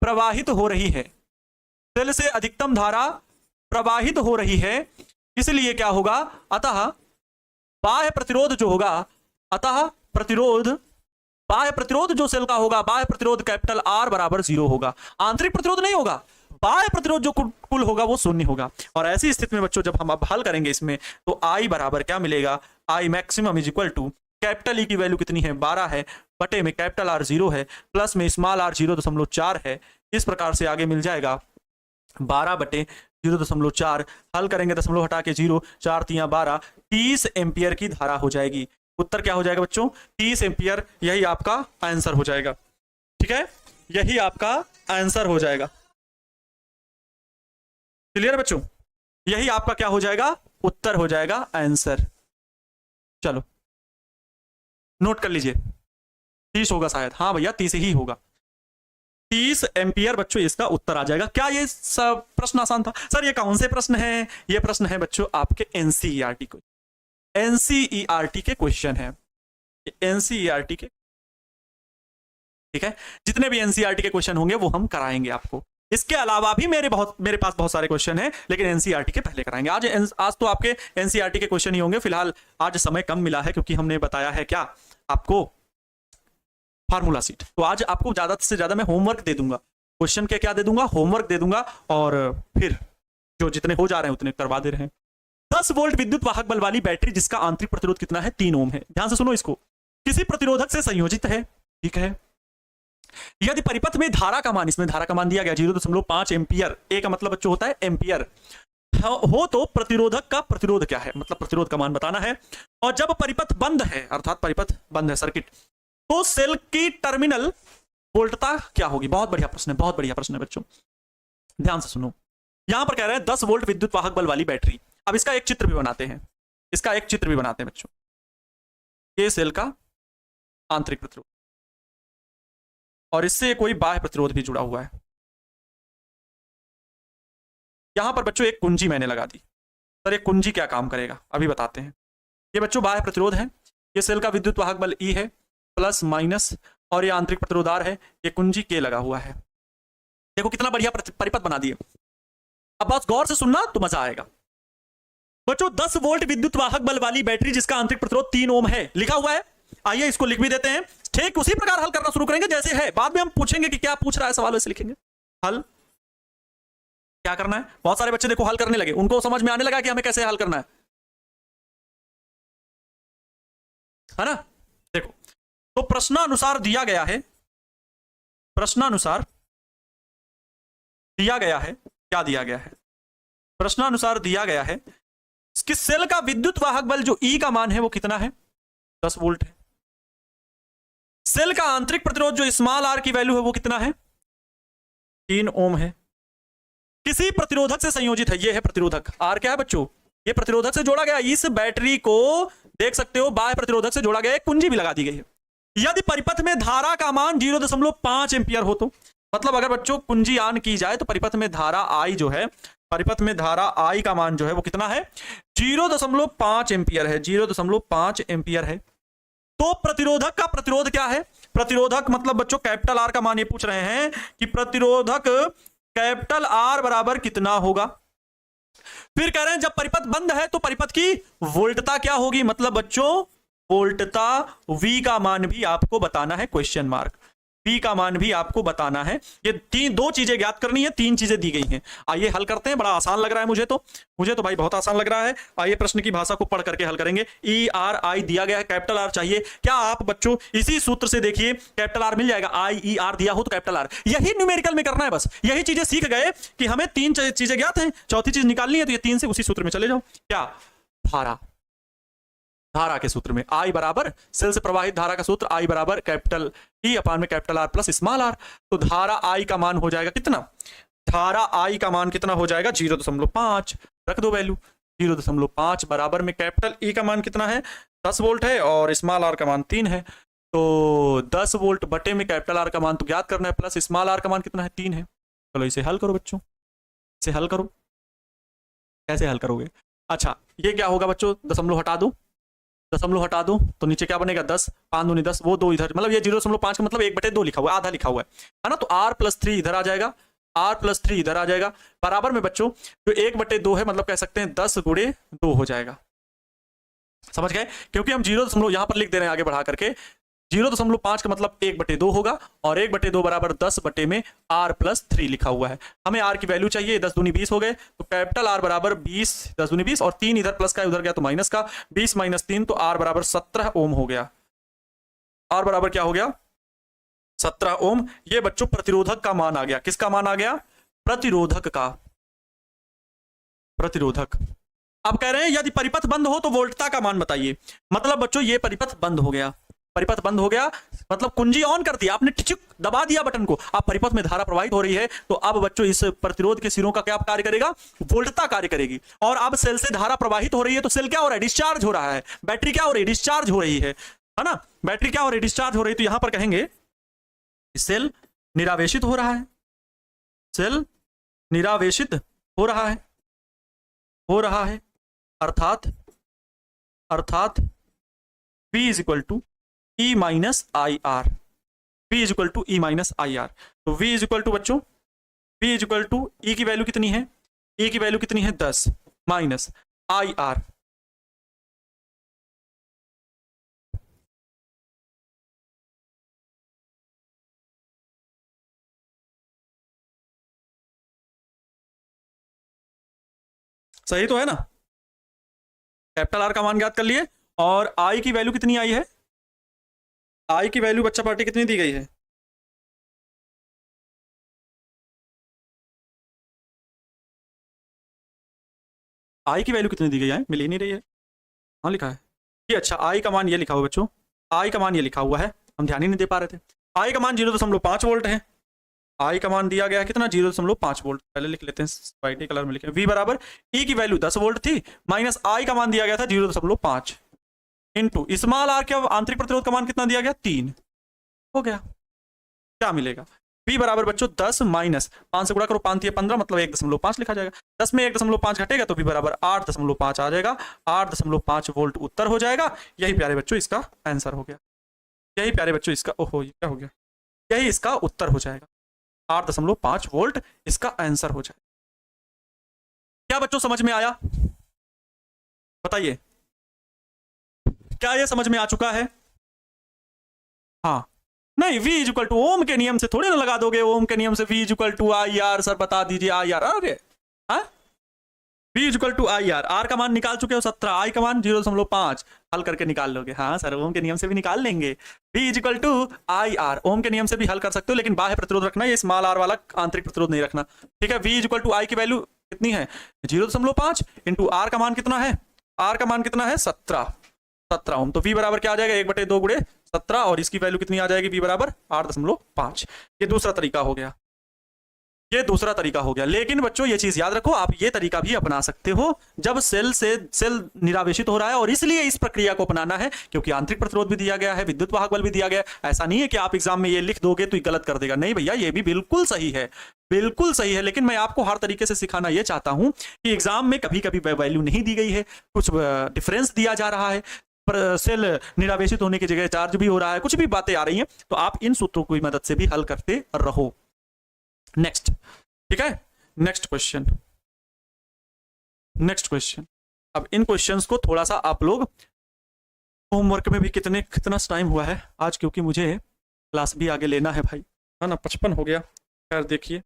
प्रवाहित हो रही है। सेल से अधिकतम धारा प्रवाहित हो रही है, इसलिए क्या होगा? अतः बाह्य प्रतिरोध जो होगा, अतः प्रतिरोध, बाह्य प्रतिरोध जो सेल का होगा, बाह्य प्रतिरोध कैपिटल R बराबर 0 होगा। आंतरिक प्रतिरोध नहीं होगा, बाह्य प्रतिरोध जो कुल होगा वो 0 होगा। और ऐसी स्थिति में बच्चों जब हम अब हल करेंगे इसमें, तो I बराबर क्या मिलेगा? I maximum is equal to capital E की वैल्यू कितनी है? 12 है, बटे में कैपिटल R 0 है, प्लस में स्मॉल r 0.4 है। इस प्रकार से आगे मिल जाएगा 12 बटे 0.4, हल करेंगे दशमलव हटा के 0, 4 3 12, 30 एम्पियर की धारा हो जाएगी। उत्तर क्या हो जाएगा बच्चों? 30 एम्पियर। यही आपका आंसर हो जाएगा। ठीक है, यही आपका आंसर हो जाएगा। क्लियर है बच्चों? यही आपका क्या हो जाएगा? उत्तर हो जाएगा, आंसर। चलो नोट कर लीजिए, 30 होगा शायद। हाँ भैया 30 ही होगा, 30 एम्पियर बच्चों इसका उत्तर आ जाएगा। क्या ये सब प्रश्न आसान था? सर ये कौन से प्रश्न है? ये प्रश्न है बच्चों आपके एनसीईआरटी को, एनसीईआरटी के क्वेश्चन है, एनसीईआरटी के। ठीक है, जितने भी एनसीईआरटी के क्वेश्चन होंगे वो हम कराएंगे आपको। इसके अलावा भी मेरे पास बहुत सारे क्वेश्चन हैं, लेकिन एनसीईआरटी के पहले कराएंगे। आज तो आपके एनसीईआरटी के क्वेश्चन ही होंगे। फिलहाल आज समय कम मिला है, क्योंकि हमने बताया है क्या आपको, फार्मूला सीट। तो आज आपको ज्यादा से ज्यादा मैं होमवर्क दे दूंगा, क्वेश्चन के क्या दे दूंगा? होमवर्क दे दूंगा, और फिर जो जितने हो जा रहे हैं उतने करवा दे रहे हैं। 10 वोल्ट विद्युत वाहक बल वाली बैटरी जिसका आंतरिक प्रतिरोध कितना है? 3 ओम है। ध्यान से सुनो इसको। किसी प्रतिरोधक से संयोजित है। ठीक है, यदि परिपथ में धारा का मान, इसमें धारा का मान दिया गया 0.5 एम्पियर, ए का मतलब बच्चों होता है एम्पियर हो, तो प्रतिरोधक का प्रतिरोध क्या है? मतलब प्रतिरोध का मान बताना है। और जब परिपथ बंद है, अर्थात परिपथ बंद है, सर्किट, तो सेल की टर्मिनल वोल्टता क्या होगी? बहुत बढ़िया प्रश्न है, बहुत बढ़िया प्रश्न है बच्चों, ध्यान से सुनो। यहां पर कह रहे हैं 10 वोल्ट विद्युत वाहक बल वाली बैटरी। अब इसका एक चित्र भी बनाते हैं, इसका एक चित्र भी बनाते हैं बच्चों। ये सेल का आंतरिक प्रतिरोध, और इससे कोई बाह्य प्रतिरोध भी जुड़ा हुआ है। यहां पर बच्चों एक कुंजी मैंने लगा दी। सर ये कुंजी क्या काम करेगा? अभी बताते हैं। ये बच्चों बाह्य प्रतिरोध है, ये सेल का विद्युत वाहक बल E है, प्लस माइनस, और ये आंतरिक प्रतिरोध R है। ये कुंजी K लगा हुआ है। देखो कितना बढ़िया परिपथ बना दिए। अब बस गौर से सुनना तो मजा आएगा बच्चों। 10 वोल्ट विद्युत वाहक बल वाली बैटरी जिसका आंतरिक प्रतिरोध 3 ओम है, लिखा हुआ है। आइए इसको लिख भी देते हैं। ठीक उसी प्रकार हल करना शुरू करेंगे जैसे है। बाद में हम पूछेंगे कि क्या पूछ रहा है सवाल, वैसे लिखेंगे। हल क्या करना है? बहुत सारे बच्चे देखो हल करने लगे, उनको समझ में आने लगा कि हमें कैसे हल करना है ना? देखो तो प्रश्नानुसार दिया गया है, प्रश्नानुसार दिया गया है, क्या दिया गया है? प्रश्नानुसार दिया गया है कि सेल का विद्युत वाहक बल जो E का मान है वो कितना है? 10 वोल्ट है। सेल का आंतरिक प्रतिरोध जो स्मॉल r की वैल्यू है वो कितना है? 3 ओम है, किसी प्रतिरोधक से संयोजित है, ये है प्रतिरोधक, आर क्या है बच्चों, ये प्रतिरोधक से जोड़ा गया, इस बैटरी को देख सकते हो बाह्य प्रतिरोधक से जोड़ा गया, एक कुंजी भी लगा दी गई है। यदि परिपथ में धारा का मान 0.5 एम्पियर हो तो, मतलब अगर बच्चों कुंजी ऑन की जाए तो परिपथ में धारा आई जो है, परिपथ में धारा आई का मान जो है वो कितना है, 0.5 एम्पियर है, 0.5 एम्पियर है। तो प्रतिरोधक का प्रतिरोध क्या है, प्रतिरोधक मतलब बच्चों कैपिटल आर का मान ये पूछ रहे हैं कि प्रतिरोधक कैपिटल आर बराबर कितना होगा। फिर कह रहे हैं जब परिपथ बंद है तो परिपथ की वोल्टता क्या होगी, मतलब बच्चों वोल्टता V का मान भी आपको बताना है, क्वेश्चन मार्क, V का मान भी आपको बताना है। ये दो चीजें ज्ञात करनी है, 3 चीजें दी गई हैं। आइए हल करते हैं, बड़ा आसान लग रहा है मुझे तो भाई बहुत आसान लग रहा है। आइए प्रश्न की भाषा को पढ़ करके हल करेंगे। ERI दिया गया है, कैपिटल आर चाहिए, क्या आप बच्चों इसी सूत्र से देखिए कैपिटल आर मिल जाएगा, IER दिया हो तो कैपिटल आर, यही न्यूमेरिकल में करना है, बस यही चीजें सीख गए कि हमें 3 चीजें ज्ञात हैं, चौथी चीज निकालनी है, तो ये 3 से उसी सूत्र में चले जाओ। क्या, धारा के सूत्र में I बराबर सेल से प्रवाहित धारा का सूत्र I बराबर कैपिटल E अपान में capital R plus small r। तो धारा I का मान हो जाएगा कितना, धारा I का मान कितना हो जाएगा 0.5, रख दो वैल्यू 0.5 बराबर में कैपिटल E का मान कितना है 10 वोल्ट है और स्मॉल r का मान 3 है। तो 10 वोल्ट बटे में कैपिटल R का मान तो ज्ञात करना है, प्लस स्मॉल r का मान कितना है 3 है। चलो इसे हल करो बच्चों, इसे हल करो, कैसे हल करोगे, अच्छा ये क्या होगा बच्चों, दशमलव हटा दो, दशमलव हटा दो तो नीचे क्या बनेगा 10, 5 दूनी 10, वो 2 इधर, मतलब ये 0.5 का मतलब 1/2 लिखा हुआ है, आधा लिखा हुआ है ना। तो r+3 इधर आ जाएगा, r+3 इधर आ जाएगा, बराबर में बच्चों जो 1/2 है मतलब कह सकते हैं 10 × 2 हो जाएगा, समझ गए, क्योंकि हम 0 यहां पर लिख दे रहे हैं आगे बढ़ा करके, 0.5 का मतलब 1/2 होगा और 1/2 बराबर 10 बटे में r+3 लिखा हुआ है। हमें r की वैल्यू चाहिए, 10 दूनी 20 हो गए, तो कैपिटल R बराबर 20, 10 दूनी 20 और 3 इधर प्लस का उधर गया तो माइनस का, 20 - 3 तो R बराबर 17 ओम हो गया। R बराबर क्या हो गया 17 ओम। ये बच्चों प्रतिरोधक का मान आ गया, किसका मान आ गया, प्रतिरोधक का, प्रतिरोधक। अब कह रहे हैं यदि परिपथ बंद हो तो वोल्टता का मान बताइए, मतलब बच्चों ये परिपथ बंद हो गया, परिपथ बंद हो गया मतलब कुंजी ऑन कर दिया आपने, टिचुक दबा दिया बटन को, अब परिपथ में धारा प्रवाहित हो रही है, तो अब बच्चों इस प्रतिरोध के सिरों का क्या कार्य करेगा, वोल्टता कार्य करेगी। और अब सेल से धारा प्रवाहित हो रही है तो सेल क्या हो रहा है, डिस्चार्ज हो रहा है, बैटरी क्या हो रही है, डिस्चार्ज हो रही है ना, बैटरी क्या हो रही है, डिस्चार्ज हो रही है। तो यहां पर कहेंगे सेल निरावेशित हो रहा है, सेल निरावेशित हो रहा है, हो रहा है, अर्थात V = E - IR, V = E - IR। तो V = बच्चों V = E की वैल्यू कितनी है, E की वैल्यू कितनी है 10 माइनस IR, सही तो है ना, कैपिटल R का मान ज्ञात कर लिए और I की वैल्यू कितनी आई है, I की वैल्यू बच्चा पार्टी कितनी दी गई है, I की वैल्यू कितनी दी गई है, मिल ही नहीं रही है, हाँ लिखा है ये, अच्छा I का मान ये लिखा हुआ बच्चों, I का मान ये लिखा हुआ है, हम ध्यान ही नहीं दे पा रहे थे। I का मान 0.5 वोल्ट है, I का मान दिया गया है कितना 0.5 वोल्ट, पहले लिख लेते हैं वाइट कलर में लिखे, V बराबर E की वैल्यू 10 वोल्ट थी माइनस I का मान दिया गया था 0.5 इंटू स्मॉल r क्या आंतरिक प्रतिरोध का मान कितना दिया गया 3, हो गया, क्या मिलेगा V बराबर बच्चों 10 माइनस 5 से गुणा करो, 5 × 15 मतलब 1.5 लिखा जाएगा, 10 में 1.5 घटेगा तो V बराबर 8.5 आ जाएगा, 8.5 वोल्ट उत्तर हो जाएगा। यही प्यारे बच्चों इसका आंसर हो गया, यही प्यारे बच्चों इसका, ओहो ये क्या हो गया, यही इसका उत्तर हो जाएगा, 8.5 वोल्ट इसका आंसर हो जाएगा। क्या बच्चों समझ में आया, बताइए क्या ये समझ में आ चुका है, हाँ नहीं, V = ओम के नियम से थोड़ी ना लगा दोगे, ओम के नियम से V = IR, सर बता दीजिए IR, अरे हाँ V = IR, R का मान निकाल चुके हो 17, I का मान 0.5 हल करके निकाल लोगे, हाँ सर ओम के नियम से भी निकाल लेंगे, V = IR ओम के नियम से भी हल कर सकते हो, लेकिन बाह्य प्रतिरोध रखना, ये स्मॉल r वाला आंतरिक प्रतिरोध नहीं रखना, ठीक है। V = I की वैल्यू कितनी है 0.5 इंटू R का मान कितना है, R का मान कितना है 17 ओम, तो V बराबर क्या आ जाएगा 1/2 × 17 और इसकी वैल्यू कितनी आ जाएगी V बराबर 8.5। ये दूसरा तरीका हो गया। ये दूसरा तरीका हो गया। लेकिन बच्चों ये चीज याद रखो, आप ये तरीका भी अपना सकते हो जब सेल से सेल निरावेशित हो रहा है, और इसलिए इस प्रक्रिया को अपनाना है क्योंकि आंतरिक प्रतिरोध भी दिया गया है, विद्युत वाहक बल भी दिया गया है। ऐसा नहीं है कि आप एग्जाम में ये लिख दोगे तो गलत कर देगा, नहीं भैया, ये भी बिल्कुल सही है, बिल्कुल सही है। लेकिन मैं आपको हर तरीके से सिखाना ये चाहता हूं कि एग्जाम में कभी कभी वैल्यू नहीं दी गई है, कुछ डिफरेंस दिया जा रहा है, सेल निरावेशित होने की जगह चार्ज भी हो रहा है, कुछ भी बातें आ रही हैं, तो आप इन सूत्रों की मदद से भी हल करते रहो। नेक्स्ट, ठीक है, नेक्स्ट क्वेश्चन, नेक्स्ट क्वेश्चन। अब इन क्वेश्चंस को थोड़ा सा आप लोग होमवर्क में भी कितना टाइम हुआ है आज, क्योंकि मुझे क्लास भी आगे लेना है भाई, है ना, 55 हो गया। खैर देखिए,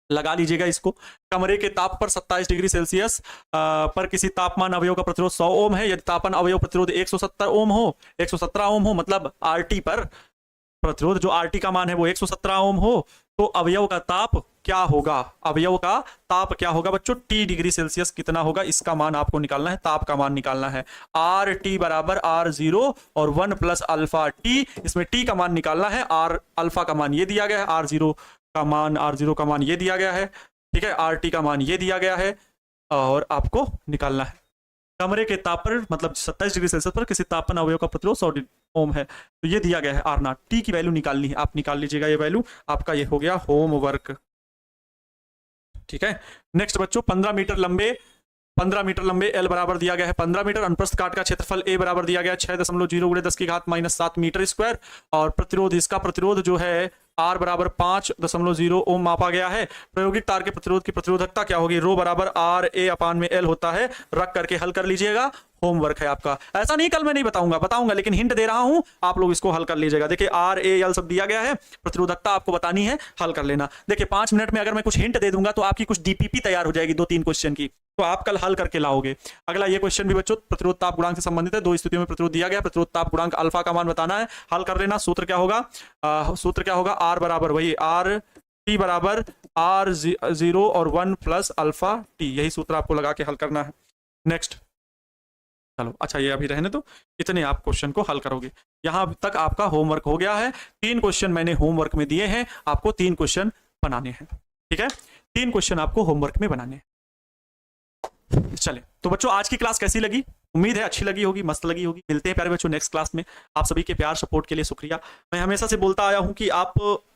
लगा लीजिएगा इसको। कमरे के ताप पर 27 डिग्री सेल्सियस पर किसी तापमान अवयव का प्रतिरोध 100 ओम है। यदि तापमान अवयव प्रतिरोध 170 ओम हो, 117 ओम हो, मतलब आरटी पर प्रतिरोध जो आरटी का मान है वो 117 ओम हो, तो अवयव का ताप क्या होगा? अवयव का ताप क्या होगा बच्चों? टी डिग्री सेल्सियस कितना होगा, इसका मान आपको निकालना है, ताप का मान निकालना है। आर टी बराबर आर जीरो और 1 प्लस अल्फा टी, इसमें टी का मान निकालना है, आर अल्फा का मान ये दिया गया है, आर जीरो का मान ये दिया गया है, ठीक है, आर टी का मान ये दिया गया है, और आपको निकालना है कमरे के ताप पर, मतलब 27 डिग्री सेल्सियस पर किसी तापमान अवयव का प्रतिरोध 100 ओम है, तो ये दिया गया है आर नॉट। टी की वैल्यू निकालनी है, आप निकाल लीजिएगा ये वैल्यू, आपका ये हो गया होमवर्क, ठीक है। नेक्स्ट बच्चों, 15 मीटर लंबे एल बराबर दिया गया है 15 मीटर, अनुप्रस्थ काट का क्षेत्रफल ए बराबर दिया गया 6.0 × 10⁻⁻7 मीटर स्क्वायर, और प्रतिरोध, इसका प्रतिरोध जो है आर बराबर 5.0 ओम मापा गया है। प्रायोगिक तार के प्रतिरोध की प्रतिरोधकता क्या होगी? रो बराबर आर ए अपान में एल होता है। रख करके हल कर लीजिएगा, होमवर्क है आपका। ऐसा नहीं कल मैं नहीं बताऊंगा, लेकिन हिंट दे रहा हूं, आप लोग इसको हल कर लीजिएगा। देखिए आर ए एल सब दिया गया है, प्रतिरोधकता आपको बतानी है, हल कर लेना। देखिए 5 मिनट में अगर मैं कुछ हिंट दे दूंगा तो आपकी कुछ डीपीपी तैयार हो जाएगी 2-3 क्वेश्चन की, तो आप कल हल करके लाओगे। अगला ये क्वेश्चन भी बच्चों प्रतिरोध ताप गुणांक से संबंधित है। 2 स्थितियों में प्रतिरोध दिया गया, प्रतिरोध ताप गुणांक अल्फा का मान बताना है, हल कर लेना। सूत्र क्या होगा? आर बराबर वही आर टी बराबर आर 0 और 1 प्लस अल्फा टी, यही सूत्र आपको लगा के हल करना है। नेक्स्ट, चलो अच्छा ये अभी रहने दो, इतने आप क्वेश्चन को हल करोगे। यहां तक आपका होमवर्क हो गया है। 3 क्वेश्चन मैंने होमवर्क में दिए हैं, आपको 3 क्वेश्चन बनाने हैं, ठीक है, 3 क्वेश्चन आपको होमवर्क में बनाने हैं। चले तो बच्चों, आज की क्लास कैसी लगी? उम्मीद है अच्छी लगी होगी, मस्त लगी होगी। मिलते हैं प्यारे बच्चों नेक्स्ट क्लास में। आप सभी के प्यार सपोर्ट के लिए शुक्रिया। मैं हमेशा से बोलता आया हूं कि आप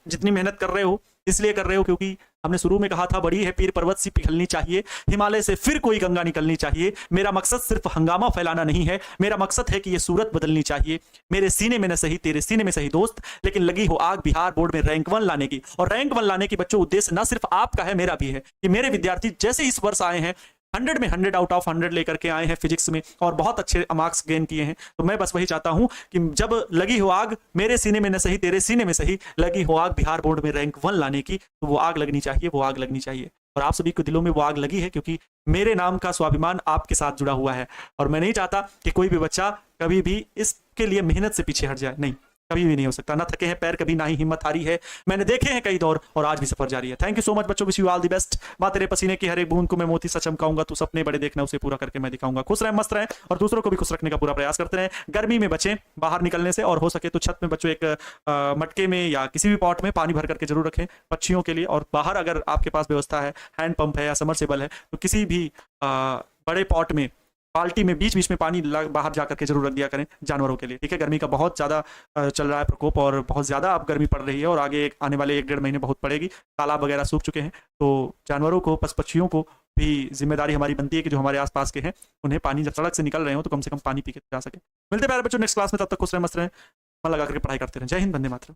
जितनी मेहनत कर रहे हो इसलिए कर रहे हो क्योंकि हमने शुरू में कहा था बड़ी है पीर पर्वत सी पिघलनी चाहिए, हिमालय से फिर कोई गंगा निकलनी चाहिए। मेरा मकसद सिर्फ हंगामा फैलाना नहीं है, मेरा मकसद है कि ये सूरत बदलनी चाहिए। मेरे सीने में न सही तेरे सीने में सही दोस्त, लेकिन लगी हो आग बिहार बोर्ड में रैंक 1 लाने की। और रैंक 1 लाने की बच्चों उद्देश्य न सिर्फ आपका है, मेरा भी है कि मेरे विद्यार्थी जैसे इस वर्ष आए हैं 100 में 100 आउट ऑफ 100 लेकर के आए हैं फिजिक्स में और बहुत अच्छे मार्क्स गेन किए हैं, तो मैं बस वही चाहता हूं कि जब लगी हो आग मेरे सीने में न सही तेरे सीने में सही, लगी हो आग बिहार बोर्ड में रैंक 1 लाने की, तो वो आग लगनी चाहिए, वो आग लगनी चाहिए। और आप सभी के दिलों में वो आग लगी है क्योंकि मेरे नाम का स्वाभिमान आपके साथ जुड़ा हुआ है। और मैं नहीं चाहता कि कोई भी बच्चा कभी भी इसके लिए मेहनत से पीछे हट जाए, नहीं, कभी भी नहीं हो सकता। ना थके हैं पैर कभी, ना ही हिम्मत हारी है। मैंने देखे हैं कई दौर और आज भी सफर जारी है। थैंक यू सो मच बच्चों, wish you all the best. मां तेरे पसीने की हर एक बूंद को मैं मोती सा चमकाऊंगा, तू सपने बड़े देखना उसे पूरा करके मैं दिखाऊंगा। खुश रहें, मस्त रहें और दूसरों को भी खुश रखने का पूरा प्रयास करते रहें। गर्मी में बचें बाहर निकलने से, और हो सके तो छत में बच्चों एक मटके में या किसी भी पॉट में पानी भर करके जरूर रखें पक्षियों के लिए। और बाहर अगर आपके पास व्यवस्था है, हैंड पंप है या समरसेबल है, तो किसी भी बड़े पॉट में बाल्टी में बीच बीच में पानी बाहर जा करके जरूर रख दिया करें जानवरों के लिए, ठीक है। गर्मी का बहुत ज़्यादा चल रहा है प्रकोप और बहुत ज़्यादा अब गर्मी पड़ रही है और आगे आने वाले 1-1.5 महीने बहुत पड़ेगी। तालाब वगैरह सूख चुके हैं, तो जानवरों को, पक्षियों को भी जिम्मेदारी हमारी बनती है कि जो हमारे आसपास के हैं उन्हें पानी जब सड़क से निकल रहे हो तो कम से कम पानी पी के जा सके। मिलते प्यारे बच्चों नेक्स्ट क्लास में, तब तक खुश रहें, मस्त रहें, मन लगा करके पढ़ाई करते रहें। जय हिंद, वंदे मातरम।